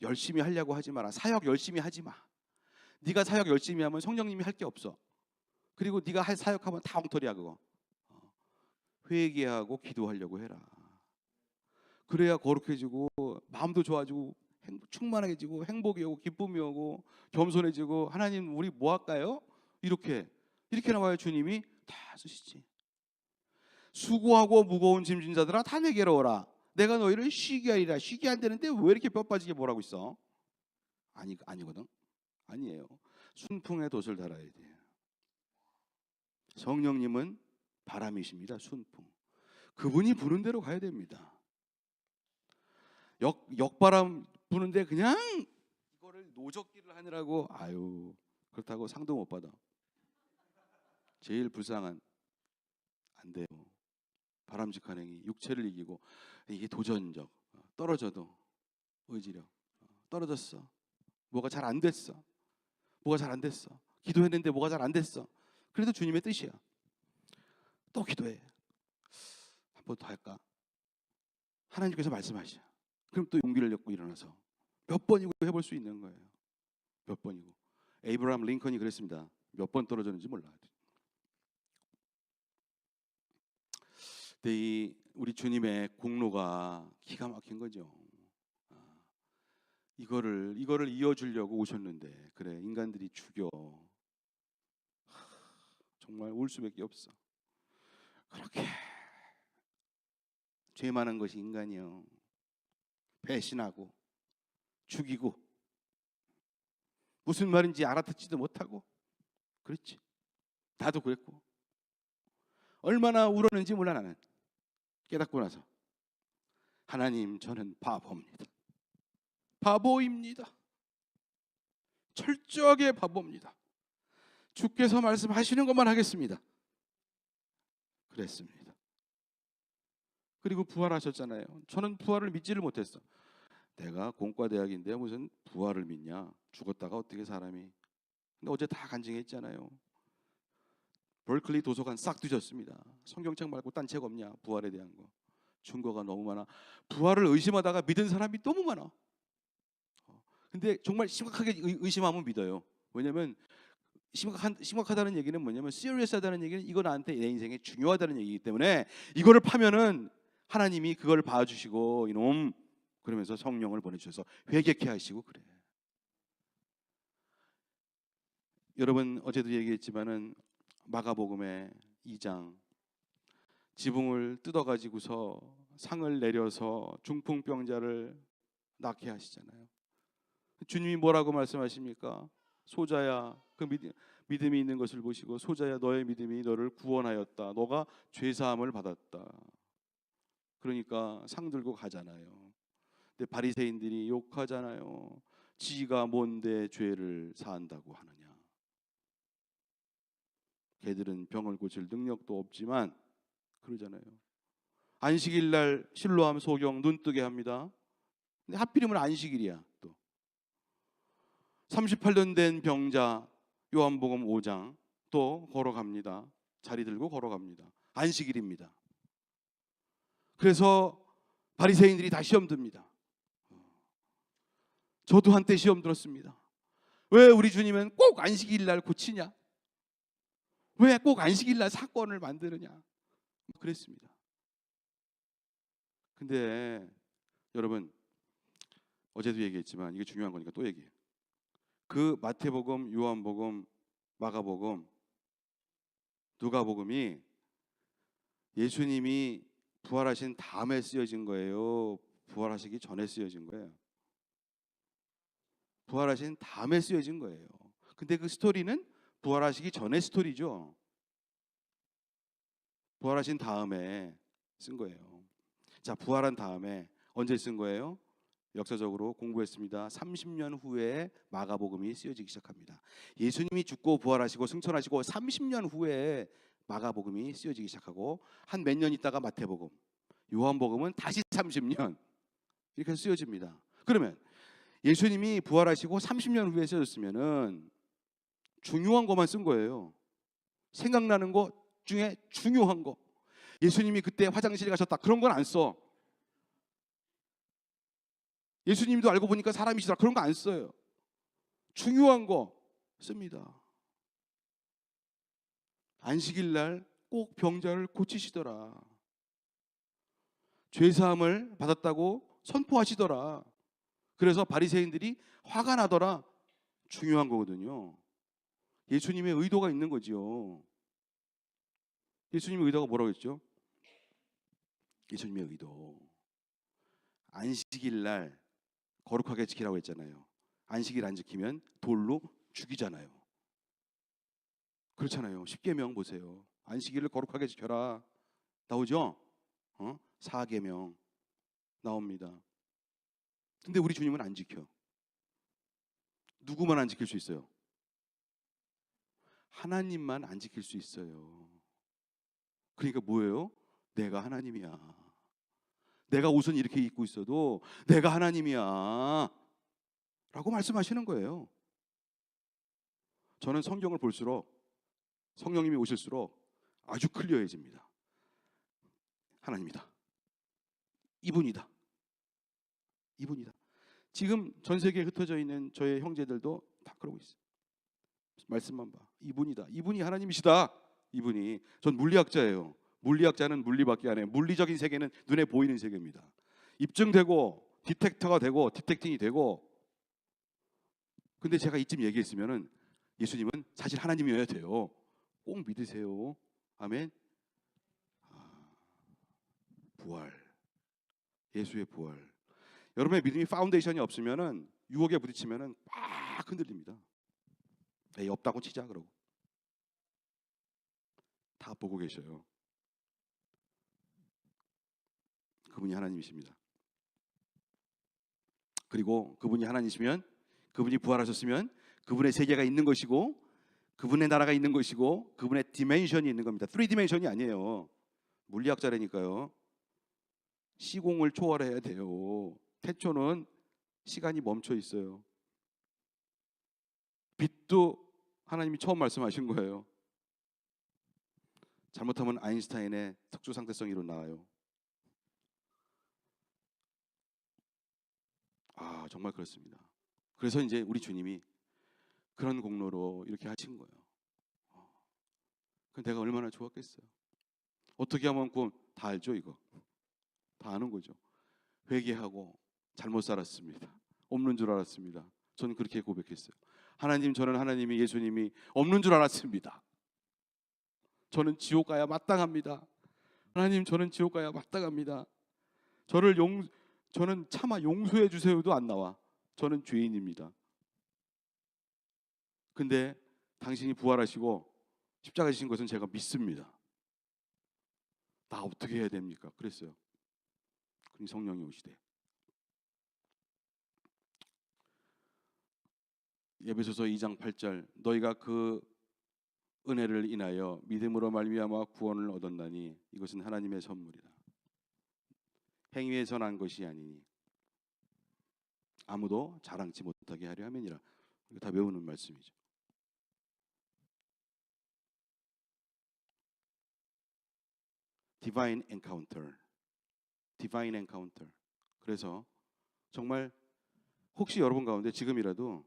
열심히 하려고 하지 마라. 사역 열심히 하지 마. 네가 사역 열심히 하면 성령님이 할 게 없어. 그리고 네가 할 사역하면 다 엉터리야 그거. 회개하고 기도하려고 해라. 그래야 거룩해지고 마음도 좋아지고 충만해지고 행복이 오고 기쁨이 오고 겸손해지고, 하나님 우리 뭐 할까요? 이렇게 나와야 주님이 다 쓰시지. 수고하고 무거운 짐진 자들아 다 내게로 오라. 내가 너희를 쉬게 하리라. 쉬게 한다는데 왜 이렇게 뼈 빠지게 뭐라고 있어? 아니거든. 아니에요. 순풍의 돛을 달아야 돼요. 성령님은 바람이십니다. 순풍. 그분이 부는 대로 가야 됩니다. 역바람 부는데 그냥 이거를 노젓기를 하느라고, 그렇다고 상도 못 받아. 제일 불쌍한, 안 돼요. 바람직한 행위, 육체를 이기고, 이게 도전적. 떨어져도 의지력. 떨어졌어. 뭐가 잘 안 됐어. 기도했는데 뭐가 잘 안 됐어. 그래도 주님의 뜻이야. 또 기도해. 한 번 더 할까? 하나님께서 말씀하시죠. 그럼 또 용기를 얻고 일어나서 몇 번이고 해볼 수 있는 거예요. 몇 번이고. 에이브라함 링컨이 그랬습니다. 몇 번 떨어졌는지 몰라. 근데 우리 주님의 공로가 기가 막힌 거죠. 이거를 이어주려고 오셨는데, 그래 인간들이 죽여. 정말 울 수밖에 없어. 그렇게 죄 많은 것이 인간이요. 배신하고 죽이고 무슨 말인지 알아듣지도 못하고 그렇지. 나도 그랬고 얼마나 울었는지 몰라. 나는 깨닫고 나서, 하나님 저는 바보입니다. 철저하게 바보입니다. 주께서 말씀하시는 것만 하겠습니다. 그랬습니다. 그리고 부활하셨잖아요. 저는 부활을 믿지를 못했어. 내가 공과대학인데 무슨 부활을 믿냐? 죽었다가 어떻게 사람이? 근데 어제 다 간증했잖아요. 벌클리 도서관 싹 뒤졌습니다. 성경책 말고 딴 책 없냐? 부활에 대한 거. 증거가 너무 많아. 부활을 의심하다가 믿은 사람이 너무 많아. 근데 정말 심각하게 의심하면 믿어요. 왜냐면 심각하다는 얘기는 뭐냐면 serious하다는 얘기는 이거 나한테 내 인생에 중요하다는 얘기이기 때문에 이거를 파면은 하나님이 그걸 봐주시고 이놈 그러면서 성령을 보내주셔서 회개케 하시고 그래. 여러분 어제도 얘기했지만은 마가복음의 2장 지붕을 뜯어가지고서 상을 내려서 중풍병자를 낫게 하시잖아요. 주님이 뭐라고 말씀하십니까? 소자야 그 믿음이 있는 것을 보시고 소자야 너의 믿음이 너를 구원하였다. 너가 죄사함을 받았다. 그러니까 상 들고 가잖아요. 근데 바리새인들이 욕하잖아요. 지가 뭔데 죄를 사한다고 하느냐. 걔들은 병을 고칠 능력도 없지만 그러잖아요. 안식일 날 실로암 소경 눈 뜨게 합니다. 근데 하필이면 안식일이야. 또 38년 된 병자 요한복음 5장 또 걸어갑니다. 자리 들고 걸어갑니다. 안식일입니다. 그래서 바리새인들이 다 시험 듭니다. 저도 한때 시험 들었습니다. 왜 우리 주님은 꼭 안식일 날 고치냐? 왜 꼭 안식일 날 사건을 만드느냐? 그랬습니다. 근데 여러분 어제도 얘기했지만 이게 중요한 거니까 또 얘기해요. 그 마태복음, 요한복음, 마가복음, 누가복음이 예수님이 부활하신 다음에 쓰여진 거예요? 부활하시기 전에 쓰여진 거예요? 부활하신 다음에 쓰여진 거예요. 근데 그 스토리는 부활하시기 전의 스토리죠. 부활하신 다음에 쓴 거예요. 자, 부활한 다음에 언제 쓴 거예요? 역사적으로 공부했습니다. 30년 후에 마가복음이 쓰여지기 시작합니다. 예수님이 죽고 부활하시고 승천하시고 30년 후에 마가복음이 쓰여지기 시작하고 한 몇 년 있다가 마태복음, 요한복음은 다시 30년 이렇게 쓰여집니다. 그러면 예수님이 부활하시고 30년 후에 쓰여졌으면은 중요한 것만 쓴 거예요. 생각나는 것 중에 중요한 거. 예수님이 그때 화장실에 가셨다 그런 건 안 써. 예수님도 알고 보니까 사람이시다 그런 거 안 써요. 중요한 거 씁니다. 안식일 날 꼭 병자를 고치시더라. 죄사함을 받았다고 선포하시더라. 그래서 바리새인들이 화가 나더라. 중요한 거거든요. 예수님의 의도가 있는 거지요. 예수님의 의도가 뭐라고 했죠? 예수님의 의도. 안식일 날 거룩하게 지키라고 했잖아요. 안식일 안 지키면 돌로 죽이잖아요. 그렇잖아요. 십계명 보세요. 안식일을 거룩하게 지켜라. 나오죠? 사계명 나옵니다. 근데 우리 주님은 안 지켜. 누구만 안 지킬 수 있어요? 하나님만 안 지킬 수 있어요. 그러니까 뭐예요? 내가 하나님이야. 내가 옷은 이렇게 입고 있어도 내가 하나님이야 라고 말씀하시는 거예요. 저는 성경을 볼수록 성령님이 오실수록 아주 클리어해집니다. 하나님이다. 이분이다. 이분이다. 지금 전 세계에 흩어져 있는 저의 형제들도 다 그러고 있어요. 말씀만 봐. 이분이다. 이분이 하나님이시다. 이분이. 전 물리학자예요. 물리학자는 물리밖에 안 해요. 물리적인 세계는 눈에 보이는 세계입니다. 입증되고 디텍터가 되고 디텍팅이 되고. 근데 제가 이쯤 얘기했으면은 예수님은 사실 하나님이어야 돼요. 꼭 믿으세요. 아멘. 부활. 예수의 부활. 여러분의 믿음이 파운데이션이 없으면은 유혹에 부딪히면은 막 흔들립니다. 에이, 없다고 치자 그러고. 다 보고 계셔요. 그분이 하나님이십니다. 그리고 그분이 하나님이시면 그분이 부활하셨으면 그분의 세계가 있는 것이고 그분의 나라가 있는 것이고 그분의 디멘션이 있는 겁니다. 3디멘션이 아니에요. 물리학자라니까요. 시공을 초월해야 돼요. 태초는 시간이 멈춰 있어요. 빛도 하나님이 처음 말씀하신 거예요. 잘못하면 아인슈타인의 특수 상대성이로 나와요. 정말 그렇습니다. 그래서 이제 우리 주님이 그런 공로로 이렇게 하신 거예요. 그 내가 얼마나 좋았겠어요. 어떻게 하면 구원 다 알죠, 이거. 다 아는 거죠. 회개하고 잘못 살았습니다. 없는 줄 알았습니다. 저는 그렇게 고백했어요. 하나님, 저는 하나님이 예수님이 없는 줄 알았습니다. 저는 지옥 가야 마땅합니다. 하나님, 저는 지옥 가야 마땅합니다. 저는 차마 용서해 주세요도 안 나와. 저는 죄인입니다. 근데 당신이 부활하시고 십자가 지신 것은 제가 믿습니다. 나 어떻게 해야 됩니까? 그랬어요. 그러니 성령이 오시되 에베소서 2장 8절 너희가 그 은혜를 인하여 믿음으로 말미암아 구원을 얻었나니 이것은 하나님의 선물이다. 행위에서 난 것이 아니니 아무도 자랑치 못하게 하려 함이니라. 이거 다 외우는 말씀이죠. Divine encounter. Divine encounter. 그래서 정말 혹시 여러분 가운데 지금이라도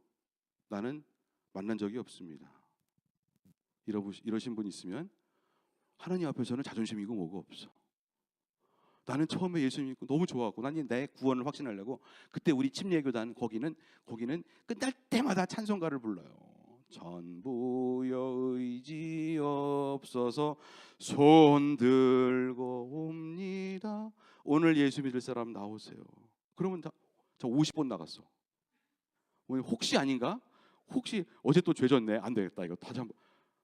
나는 만난 적이 없습니다. 이러신 분 있으면 하나님 앞에서는 자존심이고 뭐고 없어. 나는 처음에 예수 믿고 너무 좋아하고 나는 내 구원을 확신하려고 그때 우리 침례교단 거기는 끝날 때마다 찬송가를 불러요. 전부여 의지 없어서 손 들고 옵니다. 오늘 예수 믿을 사람 나오세요. 그러면 저 50번 나갔어. 혹시 아닌가? 혹시 어제 또 죄졌네. 안 되겠다. 이거 다시 한번.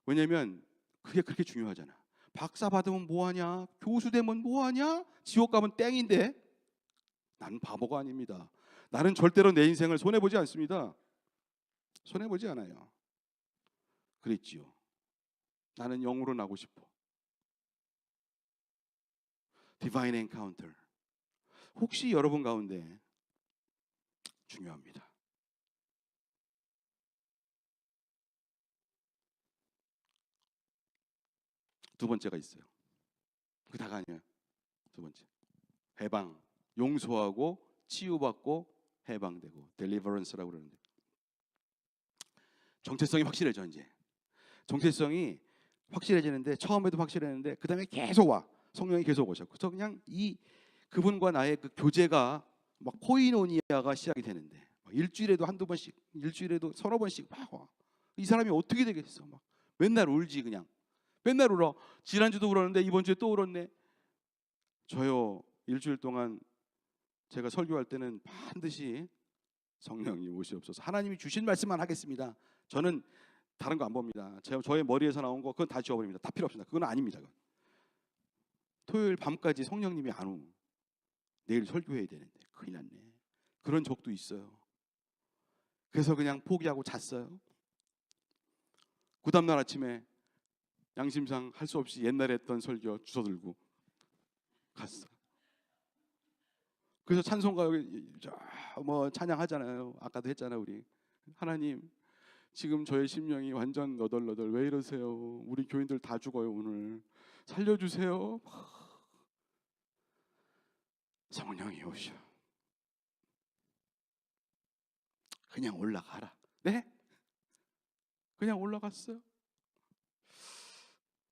왜냐면 그게 그렇게 중요하잖아. 박사 받으면 뭐하냐? 교수 되면 뭐하냐? 지옥 가면 땡인데. 나는 바보가 아닙니다. 나는 절대로 내 인생을 손해보지 않습니다. 손해보지 않아요. 그랬지요. 나는 영으로 나고 싶어. Divine encounter. 혹시 여러분 가운데 중요합니다. 두 번째가 있어요. 그 다가 아니에요. 두 번째. 해방. 용서하고 치유받고 해방되고 deliverance라고 그러는데 정체성이 확실해져 이제. 정체성이 확실해지는데 처음에도 확실했는데 그 다음에 계속 와. 성령이 계속 오셨고 그래서 그냥 그분과 나의 그 교제가 막 코이노니아가 시작이 되는데 일주일에도 한두 번씩 일주일에도 서너 번씩 막 와. 이 사람이 어떻게 되겠어. 막 맨날 울지 그냥. 맨날 울어. 지난주도 울었는데 이번 주에 또 울었네. 저요 일주일 동안 제가 설교할 때는 반드시 성령님 오시옵소서. 하나님이 주신 말씀만 하겠습니다. 저는 다른 거 안 봅니다. 저의 머리에서 나온 거 그건 다 지워버립니다. 다 필요 없습니다. 그건 아닙니다. 그건. 토요일 밤까지 성령님이 안 오면 내일 설교해야 되는데 큰일 났네. 그런 적도 있어요. 그래서 그냥 포기하고 잤어요. 그 다음날 아침에 양심상 할 수 없이 옛날에 했던 설교 주워 들고 갔어. 그래서 찬송가 뭐 찬양하잖아요. 아까도 했잖아요. 우리 하나님 지금 저의 심령이 완전 너덜너덜 왜 이러세요? 우리 교인들 다 죽어요 오늘. 살려주세요. 성령이 오셔. 그냥 올라가라. 네? 그냥 올라갔어요.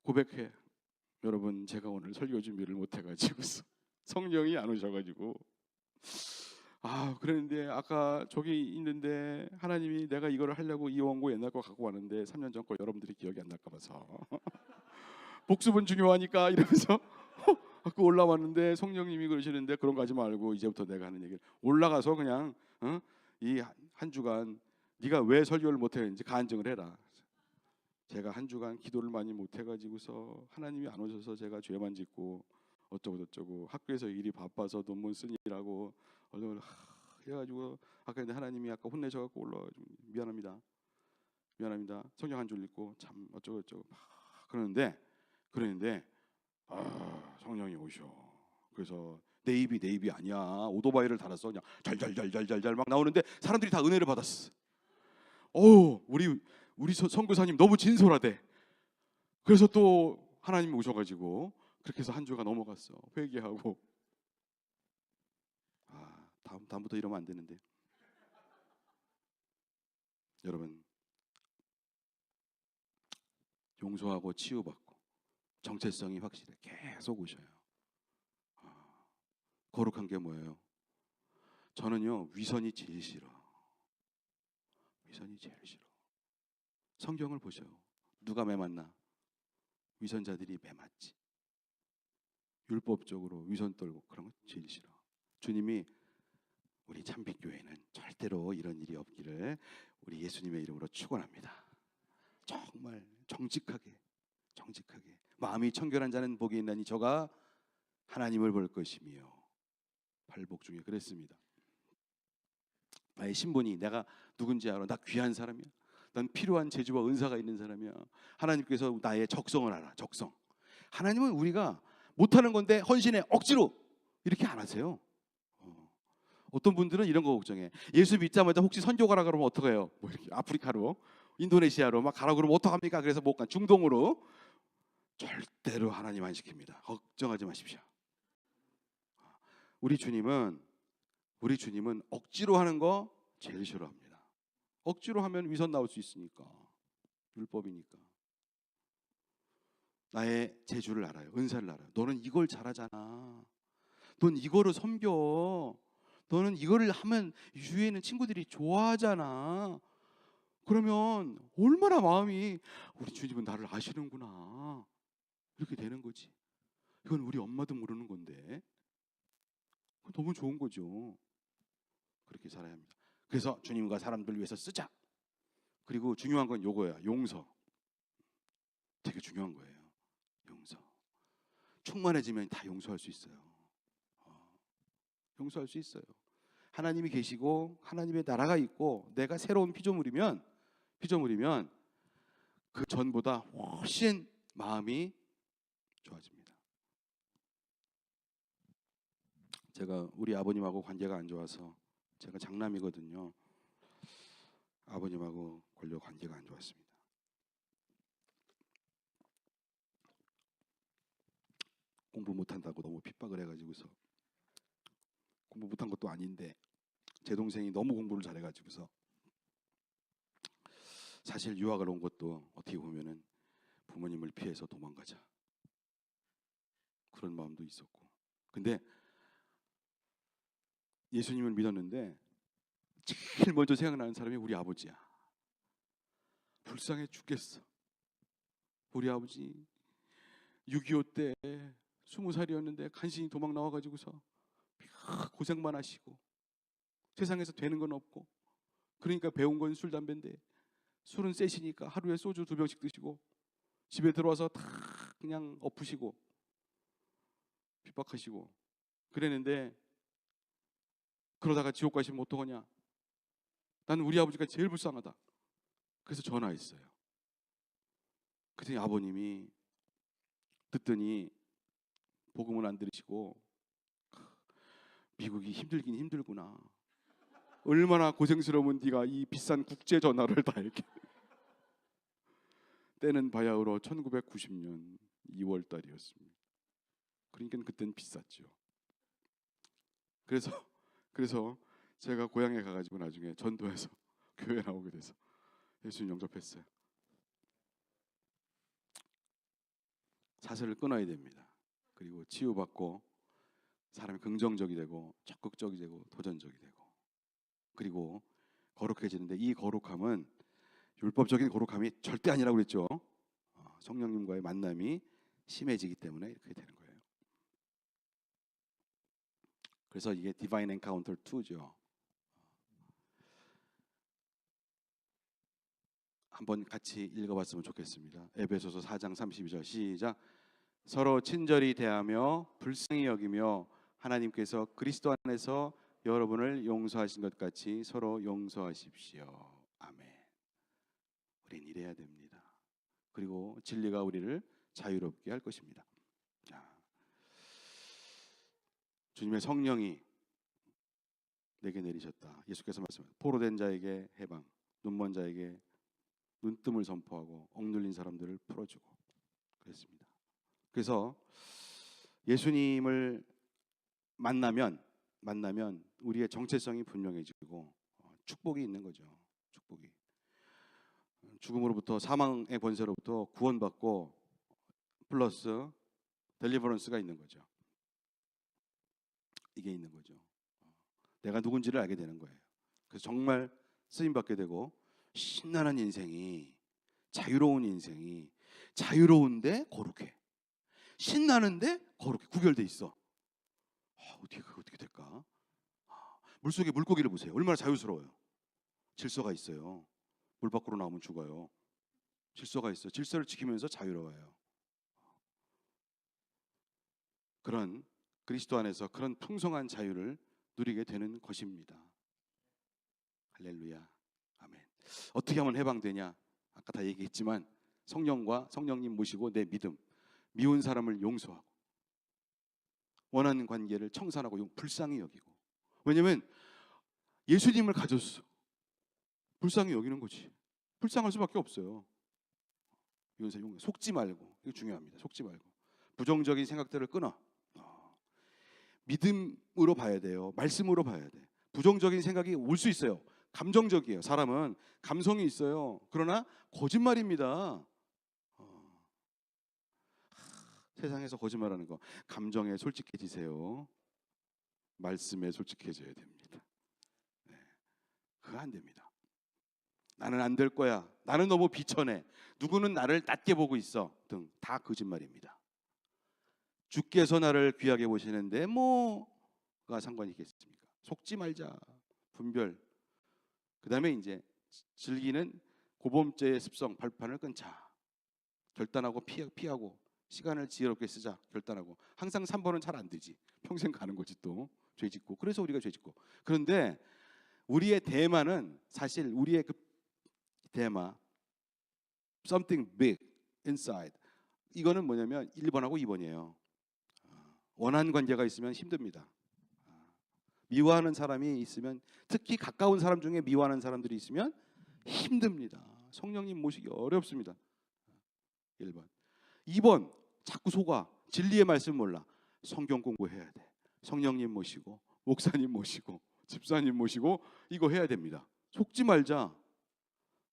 고백해. 여러분 제가 오늘 설교 준비를 못해가지고 성령이 안 오셔가지고 그랬는데 아까 저기 있는데 하나님이 내가 이거를 하려고 이 원고 옛날 거 갖고 왔는데 3년 전 거 여러분들이 기억이 안 날까 봐서 복습은 중요하니까 이러면서 갖고 올라왔는데 성령님이 그러시는데 그런 거 하지 말고 이제부터 내가 하는 얘기를 올라가서 그냥 이 한 주간 네가 왜 설교를 못했는지 간증을 해라. 제가 한 주간 기도를 많이 못해가지고서 하나님이 안 오셔서 제가 죄만 짓고 어쩌고 저쩌고 학교에서 일이 바빠서 논문 쓰느라고 해가지고 아까 하나님이 아까 혼내셔갖고 올라가지고 미안합니다. 성경 한 줄 읽고 참 어쩌고 저쩌고 막 그러는데 성령이 오셔. 그래서 네이비 아니야. 오토바이를 달았어. 그냥 잘잘잘잘잘 막 나오는데 사람들이 다 은혜를 받았어. 우리 선교사님 너무 진솔하대. 그래서 또 하나님 오셔가지고 그렇게 해서 한 주가 넘어갔어. 회개하고. 다음부터 이러면 안 되는데. 여러분, 용서하고 치유받고 정체성이 확실해. 계속 오셔요. 거룩한 게 뭐예요? 저는요, 위선이 제일 싫어. 위선이 제일 싫어. 성경을 보셔요. 누가 매맞나? 위선자들이 매맞지. 율법적으로 위선 떨고 그런 거 제일 싫어. 주님이 우리 참빛교회는 절대로 이런 일이 없기를 우리 예수님의 이름으로 축원합니다. 정말 정직하게 마음이 청결한 자는 복이 있나니 저가 하나님을 볼 것이며, 팔복 중에 그랬습니다. 나의 신분이, 내가 누군지 알아. 나 귀한 사람이야. 난 필요한 재주와 은사가 있는 사람이야. 하나님께서 나의 적성을 알아. 적성. 하나님은 우리가 못하는 건데 헌신에 억지로 이렇게 안 하세요. 어떤 분들은 이런 거 걱정해. 예수 믿자마자 혹시 선교 가라 그러면 어떡해요? 뭐 이렇게 아프리카로, 인도네시아로 막 가라 그러면 어떡합니까? 그래서 못 가. 중동으로. 절대로 하나님 안 시킵니다. 걱정하지 마십시오. 우리 주님은 억지로 하는 거 제일 싫어합니다. 억지로 하면 위선 나올 수 있으니까. 율법이니까. 나의 재주를 알아요. 은사를 알아요. 너는 이걸 잘하잖아. 넌 이거를 섬겨. 너는 이거를 하면 주위에 있는 친구들이 좋아하잖아. 그러면 얼마나 마음이, 우리 주님은 나를 아시는구나, 이렇게 되는 거지. 이건 우리 엄마도 모르는 건데 너무 좋은 거죠. 그렇게 살아야 합니다. 그래서 주님과 사람들 위해서 쓰자. 그리고 중요한 건 요거야. 용서. 되게 중요한 거예요. 용서. 충만해지면 다 용서할 수 있어요. 용서할 수 있어요. 하나님이 계시고 하나님의 나라가 있고 내가 새로운 피조물이면 그 전보다 훨씬 마음이 좋아집니다. 제가 우리 아버님하고 관계가 안 좋아서, 제가 장남이거든요. 아버님하고 관계가 안 좋았습니다. 공부 못한다고 너무 핍박을 해가지고서, 공부 못한 것도 아닌데 제 동생이 너무 공부를 잘해가지고서, 사실 유학을 온 것도 어떻게 보면은 부모님을 피해서 도망가자, 그런 마음도 있었고. 근데 예수님을 믿었는데 제일 먼저 생각나는 사람이 우리 아버지야. 불쌍해 죽겠어. 우리 아버지 6.25 때 20살이었는데 간신히 도망 나와가지고서 고생만 하시고 세상에서 되는 건 없고, 그러니까 배운 건 술 담배인데 술은 세시니까 하루에 소주 2병씩 드시고 집에 들어와서 다 그냥 엎으시고 핍박하시고 그랬는데, 그러다가 지옥 가시면 어떡하냐. 나는 우리 아버지가 제일 불쌍하다. 그래서 전화했어요. 그랬더니 아버님이 듣더니 복음을 안 들으시고, 미국이 힘들긴 힘들구나. 얼마나 고생스러우면 네가 이 비싼 국제 전화를 다 이렇게. 때는 바야흐로 1990년 2월 달이었습니다. 그러니까 그때는 비쌌죠. 그래서 제가 고향에 가가지고 나중에 전도해서 교회 나오게 돼서 예수님 영접했어요. 사슬을 끊어야 됩니다. 그리고 치유받고 사람이 긍정적이 되고 적극적이 되고 도전적이 되고, 그리고 거룩해지는데, 이 거룩함은 율법적인 거룩함이 절대 아니라고 그랬죠. 성령님과의 만남이 심해지기 때문에 이렇게 되는 거예요. 그래서 이게 디바인 엔카운터 2죠. 한번 같이 읽어봤으면 좋겠습니다. 에베소서 4장 32절 시작. 서로 친절히 대하며 불쌍히 여기며 하나님께서 그리스도 안에서 여러분을 용서하신 것 같이 서로 용서하십시오. 아멘. 우린 이래야 됩니다. 그리고 진리가 우리를 자유롭게 할 것입니다. 주님의 성령이 내게 내리셨다. 예수께서 말씀하셨다. 포로된 자에게 해방, 눈먼 자에게 눈뜸을 선포하고 억눌린 사람들을 풀어주고 그랬습니다. 그래서 예수님을 만나면 우리의 정체성이 분명해지고 축복이 있는 거죠. 축복이. 죽음으로부터 사망의 권세로부터 구원받고 플러스 델리버런스가 있는 거죠. 이게 있는 거죠. 내가 누군지를 알게 되는 거예요. 그래서 정말 쓰임 받게 되고 신나는 인생이, 자유로운 인생이, 자유로운데 거룩해. 신나는데 거룩해. 구별돼 있어. 어떻게 될까? 물속에 물고기를 보세요. 얼마나 자유스러워요. 질서가 있어요. 물 밖으로 나오면 죽어요. 질서가 있어요. 질서를 지키면서 자유로워요. 그런 그리스도 안에서 그런 풍성한 자유를 누리게 되는 것입니다. 할렐루야. 아멘. 어떻게 하면 해방되냐? 아까 다 얘기했지만 성령과 성령님 모시고 내 믿음, 미운 사람을 용서하고 원하는 관계를 청산하고 불쌍히 여기고. 왜냐면 예수님을 가졌어. 불쌍히 여기는 거지. 불쌍할 수밖에 없어요. 이건 속지 말고. 이거 중요합니다. 속지 말고. 부정적인 생각들을 끊어. 믿음으로 봐야 돼요. 말씀으로 봐야 돼. 부정적인 생각이 올 수 있어요. 감정적이에요. 사람은 감성이 있어요. 그러나 거짓말입니다. 세상에서 거짓말하는 거. 감정에 솔직해지세요. 말씀에 솔직해져야 됩니다. 네. 그거 안 됩니다. 나는 안 될 거야. 나는 너무 비천해. 누구는 나를 낮게 보고 있어. 등 다 거짓말입니다. 주께서 나를 귀하게 보시는데 뭐가 상관이 있겠습니까? 속지 말자. 분별. 그다음에 이제 즐기는 고범죄의 습성 발판을 끊자. 결단하고 피하고 시간을 지혜롭게 쓰자. 결단하고. 항상 3번은 잘 안 되지. 평생 가는 거지 또. 죄 짓고. 그래서 우리가 죄 짓고. 그런데 우리의 대마는 사실 우리의 그 대마 something big inside. 이거는 뭐냐면 1번하고 2번이에요. 원한 관계가 있으면 힘듭니다. 미워하는 사람이 있으면, 특히 가까운 사람 중에 미워하는 사람들이 있으면 힘듭니다. 성령님 모시기 어렵습니다. 1번. 2번. 자꾸 속아. 진리의 말씀 몰라. 성경 공부해야 돼. 성령님 모시고 목사님 모시고 집사님 모시고 이거 해야 됩니다. 속지 말자.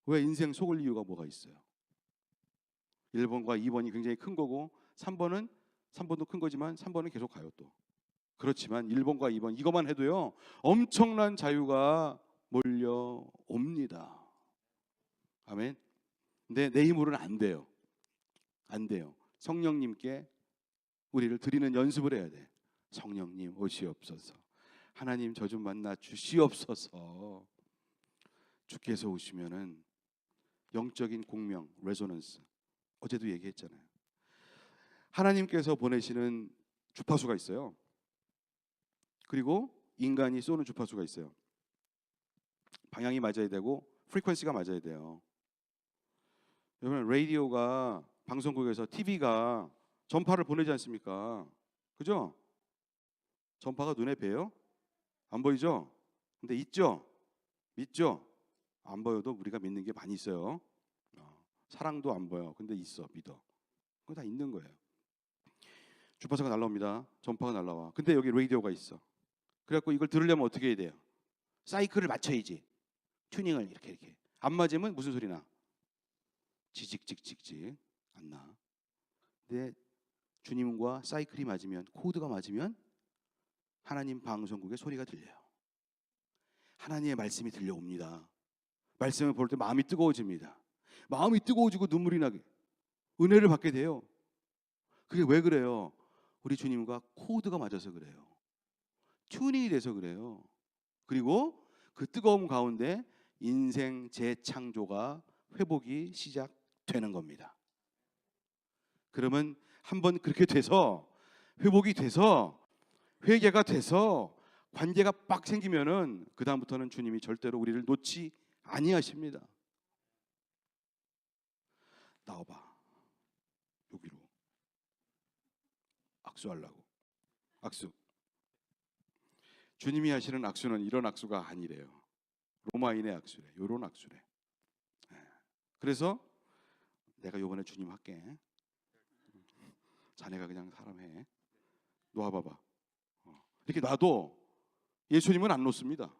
왜 인생 속을 이유가 뭐가 있어요? 1번과 2번이 굉장히 큰 거고 3번도 큰 거지만 3번은 계속 가요 또. 그렇지만 1번과 2번 이것만 해도요 엄청난 자유가 몰려옵니다. 아멘. 근데 내 힘으로는 안 돼요. 안 돼요. 성령님께 우리를 드리는 연습을 해야 돼. 성령님 오시옵소서. 하나님 저 좀 만나 주시옵소서. 주께서 오시면은 영적인 공명, 레조넌스. 어제도 얘기했잖아요. 하나님께서 보내시는 주파수가 있어요. 그리고 인간이 쏘는 주파수가 있어요. 방향이 맞아야 되고 프리퀀시가 맞아야 돼요. 여러분 라디오가 방송국에서 TV가 전파를 보내지 않습니까? 그죠? 전파가 눈에 뵈요? 안 보이죠? 근데 있죠? 믿죠? 안 보여도 우리가 믿는 게 많이 있어요. 사랑도 안 보여. 근데 있어. 믿어. 그거 다 있는 거예요. 주파수가 날라옵니다. 전파가 날라와. 근데 여기 라디오가 있어. 그래갖고 이걸 들으려면 어떻게 해야 돼요? 사이클을 맞춰야지. 튜닝을 이렇게. 안 맞으면 무슨 소리 나? 지직직직직 안 나. 근데 주님과 사이클이 맞으면, 코드가 맞으면 하나님 방송국의 소리가 들려요. 하나님의 말씀이 들려옵니다. 말씀을 볼 때 마음이 뜨거워집니다. 마음이 뜨거워지고 눈물이 나게 은혜를 받게 돼요. 그게 왜 그래요? 우리 주님과 코드가 맞아서 그래요. 튜닝이 돼서 그래요. 그리고 그 뜨거움 가운데 인생 재창조가, 회복이 시작되는 겁니다. 그러면 한번 그렇게 돼서 회복이 돼서 회개가 돼서 관계가 빡 생기면은 그 다음부터는 주님이 절대로 우리를 놓지 아니하십니다. 나와봐. 여기로. 악수하려고. 악수. 주님이 하시는 악수는 이런 악수가 아니래요. 로마인의 악수래. 요런 악수래. 그래서 내가 요번에 주님 할게. 자네가 그냥 사람 해. 놓아봐봐. 이렇게 놔도 예수님은 안 놓습니다.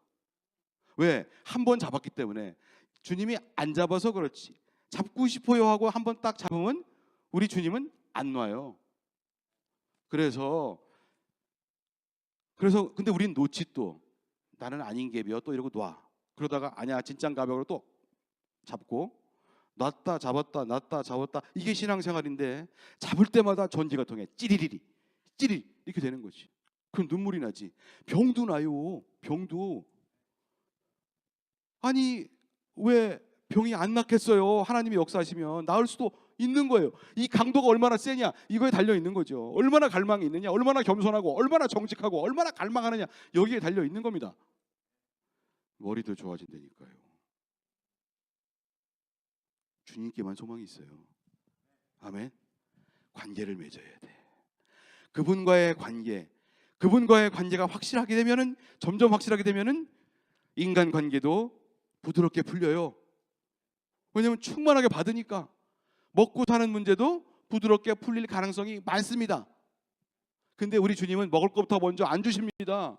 왜? 한 번 잡았기 때문에. 주님이 안 잡아서 그렇지. 잡고 싶어요 하고 한 번 딱 잡으면 우리 주님은 안 놔요. 그래서 근데 우린 놓지 또. 나는 아닌 갭이요 또 이러고 놔. 그러다가 아니야 진짠 가벽으로 또 잡고 놨다 잡았다 놨다 잡았다. 이게 신앙생활인데 잡을 때마다 전기가 통해. 찌리리리 찌리 이렇게 되는 거지. 그럼 눈물이 나지. 병도 나요. 병도. 아니 왜 병이 안 낫겠어요? 하나님이 역사하시면 나을 수도 있는 거예요. 이 강도가 얼마나 세냐 이거에 달려 있는 거죠. 얼마나 갈망이 있느냐, 얼마나 겸손하고 얼마나 정직하고 얼마나 갈망하느냐 여기에 달려 있는 겁니다. 머리도 좋아진다니까요. 주님께만 소망이 있어요. 아멘. 관계를 맺어야 돼. 그분과의 관계가 확실하게 되면은 점점 확실하게 되면은 인간 관계도 부드럽게 풀려요. 왜냐하면 충만하게 받으니까 먹고 사는 문제도 부드럽게 풀릴 가능성이 많습니다. 근데 우리 주님은 먹을 것부터 먼저 안 주십니다.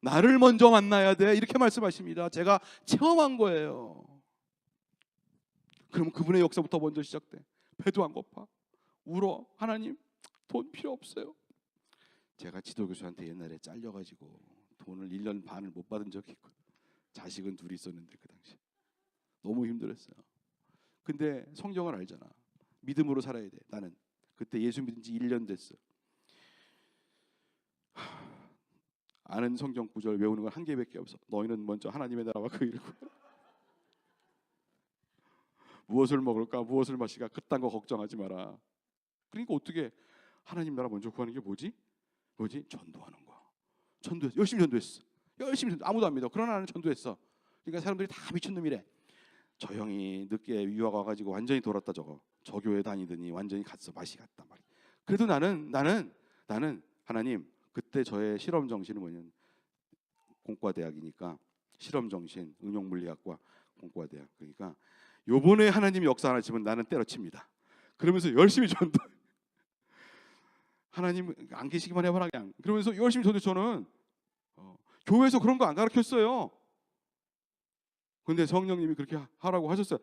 나를 먼저 만나야 돼 이렇게 말씀하십니다. 제가 체험한 거예요. 그럼 그분의 역사부터 먼저 시작돼. 배도 안 고파. 울어. 하나님 돈 필요 없어요. 제가 지도교수한테 옛날에 잘려가지고 돈을 1년 반을 못 받은 적이 있고 자식은 둘이 있었는데 그 당시 너무 힘들었어요. 근데 성경을 알잖아. 믿음으로 살아야 돼. 나는 그때 예수 믿은 지 1년 됐어. 아는 성경 구절 외우는 건 한 개밖에 없어. 너희는 먼저 하나님의 나라와 그 일을 무엇을 먹을까 무엇을 마실까 그딴 거 걱정하지 마라. 그러니까 어떻게 하나님 나라 먼저 구하는 게 뭐지? 전도하는 거. 전도했어. 열심히 전도했어. 아무도 안 믿어. 그러나 나는 전도했어. 그러니까 사람들이 다 미친놈이래. 저 형이 늦게 유학 와가지고 완전히 돌았다 저거. 저 교회 다니더니 완전히 갔어. 맛이 갔다 말이야. 그래도 나는 하나님 그때 저의 실험 정신은 뭐냐면 공과대학이니까 실험 정신 응용물리학과 공과대학. 그러니까 요번에 하나님이 역사하시면 나는 때려칩니다. 그러면서 열심히 전도. 하나님 안 계시기만 해봐라 그냥. 그러면서 열심히 전도. 저는 교회에서 그런 거 안 가르쳤어요. 근데 성령님이 그렇게 하라고 하셨어요.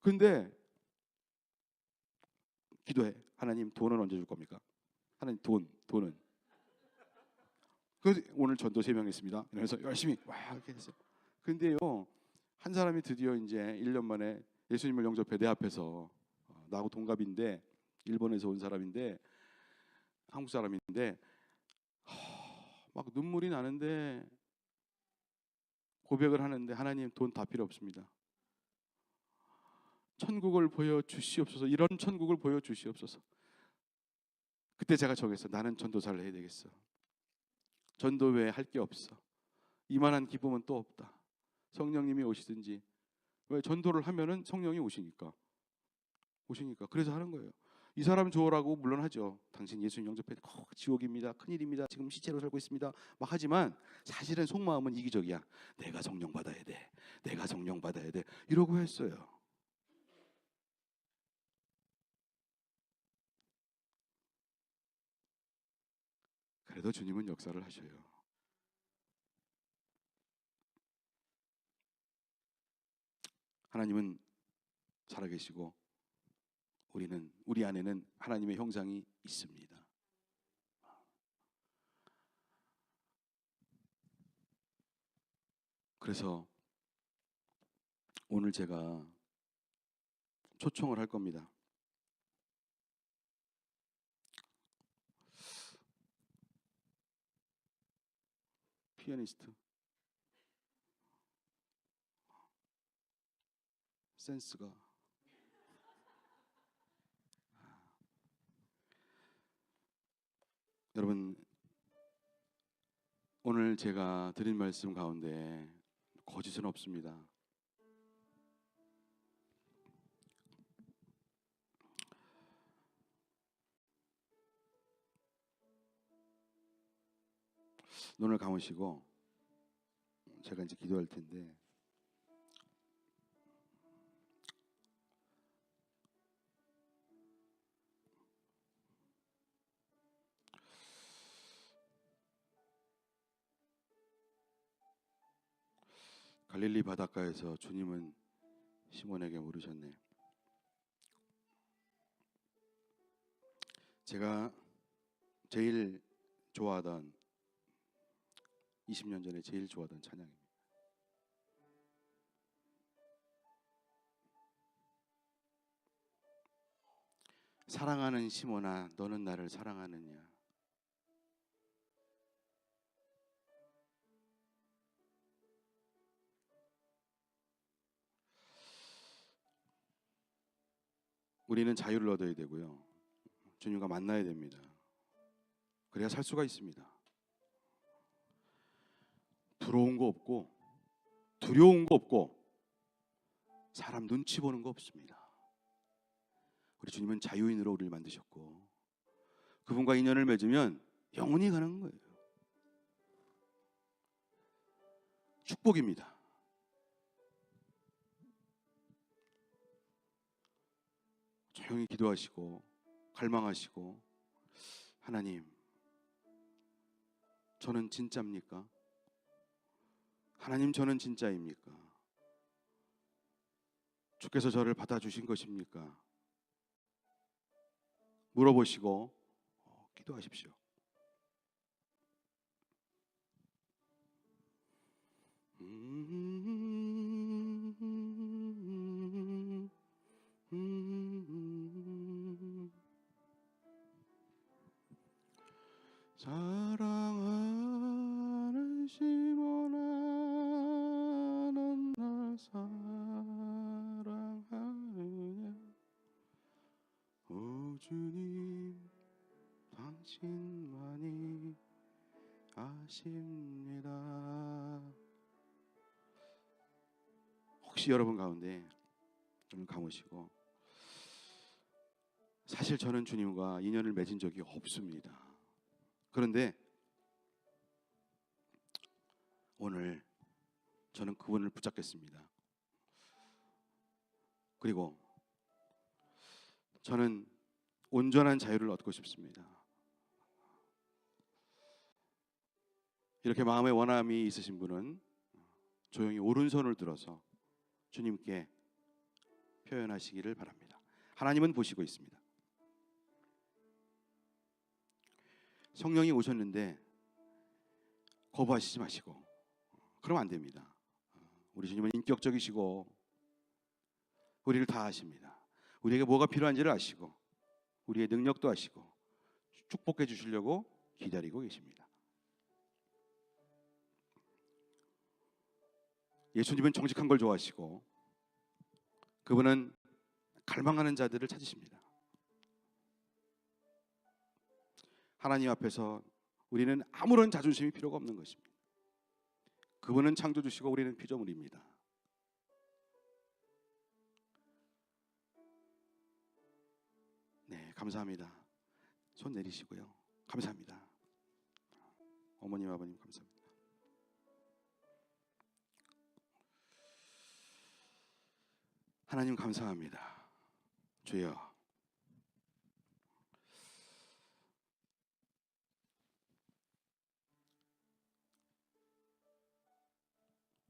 근데 기도해. 하나님 돈은 언제 줄 겁니까? 하나님 돈은. 그래서 오늘 전도 3명 했습니다. 그래서 열심히 와 이렇게 했어요. 근데요 한 사람이 드디어 이제 1년 만에 예수님을 영접해 내 앞에서 나하고 동갑인데 일본에서 온 사람인데 한국 사람인데 막 눈물이 나는데 고백을 하는데 하나님 돈 다 필요 없습니다. 천국을 보여주시옵소서. 이런 천국을 보여주시옵소서. 그때 제가 정했어. 나는 전도사를 해야 되겠어. 전도 외에 할 게 없어. 이만한 기쁨은 또 없다. 성령님이 오시든지. 왜 전도를 하면은 성령이 오시니까. 그래서 하는 거예요. 이 사람 좋으라고 물론 하죠. 당신 예수님 영접해 지옥입니다. 큰일입니다. 지금 시체로 살고 있습니다. 막 하지만 사실은 속마음은 이기적이야. 내가 성령 받아야 돼. 이러고 했어요. 그래도 주님은 역사를 하셔요. 하나님은 살아계시고 우리 안에는 하나님의 형상이 있습니다. 그래서 오늘 제가 초청을 할 겁니다. 피아니스트 센스가 여러분 오늘 제가 드린 말씀 가운데 거짓은 없습니다. 눈을 감으시고 제가 이제 기도할 텐데, 갈릴리 바닷가에서 주님은 시몬에게 물으셨네. 제가 제일 좋아하던, 20년 전에 제일 좋아하던 찬양입니다. 사랑하는 시몬아, 너는 나를 사랑하느냐? 우리는 자유를 얻어야 되고요, 주님과 만나야 됩니다. 그래야 살 수가 있습니다. 부러운 거 없고 두려운 거 없고 사람 눈치 보는 거 없습니다. 우리 주님은 자유인으로 우리를 만드셨고 그분과 인연을 맺으면 영원히 가는 거예요. 축복입니다. 조용히 기도하시고 갈망하시고, 하나님, 저는 진짜입니까? 하나님, 저는 진짜입니까? 주께서 저를 받아주신 것입니까? 물어보시고 기도하십시오. 사랑하는 시몬아, 넌 날 사랑하느냐? 오 주님, 당신만이 아십니다. 혹시 여러분 가운데 좀 감으시고, 사실 저는 주님과 인연을 맺은 적이 없습니다. 그런데 오늘 저는 그분을 붙잡겠습니다. 그리고 저는 온전한 자유를 얻고 싶습니다. 이렇게 마음의 원함이 있으신 분은 조용히 오른손을 들어서 주님께 표현하시기를 바랍니다. 하나님은 보시고 있습니다. 성령이 오셨는데 거부하시지 마시고, 그러면 안 됩니다. 우리 주님은 인격적이시고 우리를 다 아십니다. 우리에게 뭐가 필요한지를 아시고 우리의 능력도 아시고 축복해 주시려고 기다리고 계십니다. 예수님은 정직한 걸 좋아하시고 그분은 갈망하는 자들을 찾으십니다. 하나님 앞에서 우리는 아무런 자존심이 필요가 없는 것입니다. 그분은 창조주시고 우리는 피조물입니다. 네, 감사합니다. 손 내리시고요. 감사합니다. 어머님, 아버님 감사합니다. 하나님 감사합니다. 주여,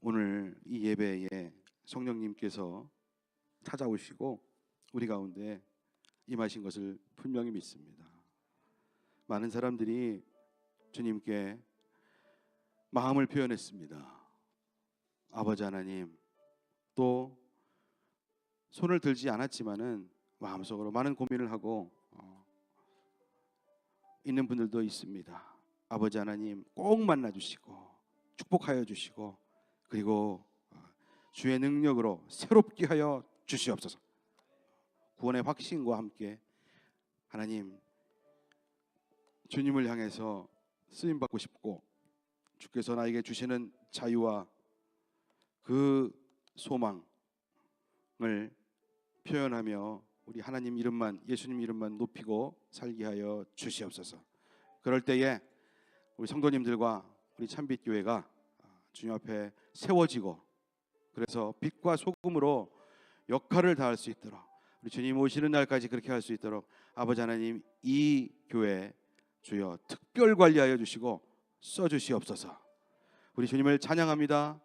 오늘 이 예배에 성령님께서 찾아오시고 우리 가운데 임하신 것을 분명히 믿습니다. 많은 사람들이 주님께 마음을 표현했습니다. 아버지 하나님, 또 손을 들지 않았지만은 마음속으로 많은 고민을 하고 있는 분들도 있습니다. 아버지 하나님, 꼭 만나주시고 축복하여 주시고 그리고 주의 능력으로 새롭게 하여 주시옵소서. 구원의 확신과 함께 하나님, 주님을 향해서 쓰임받고 싶고 주께서 나에게 주시는 자유와 그 소망을 표현하며 우리 하나님 이름만, 예수님 이름만 높이고 살게 하여 주시옵소서. 그럴 때에 우리 성도님들과 우리 참빛 교회가 주님 앞에 세워지고 그래서 빛과 소금으로 역할을 다할 수 있도록 우리 주님 오시는 날까지 그렇게 할 수 있도록 아버지 하나님 이 교회 주여 특별 관리하여 주시고 써주시옵소서. 우리 주님을 찬양합니다.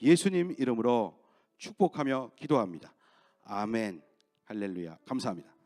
예수님 이름으로 축복하며 기도합니다. 아멘. 할렐루야. 감사합니다.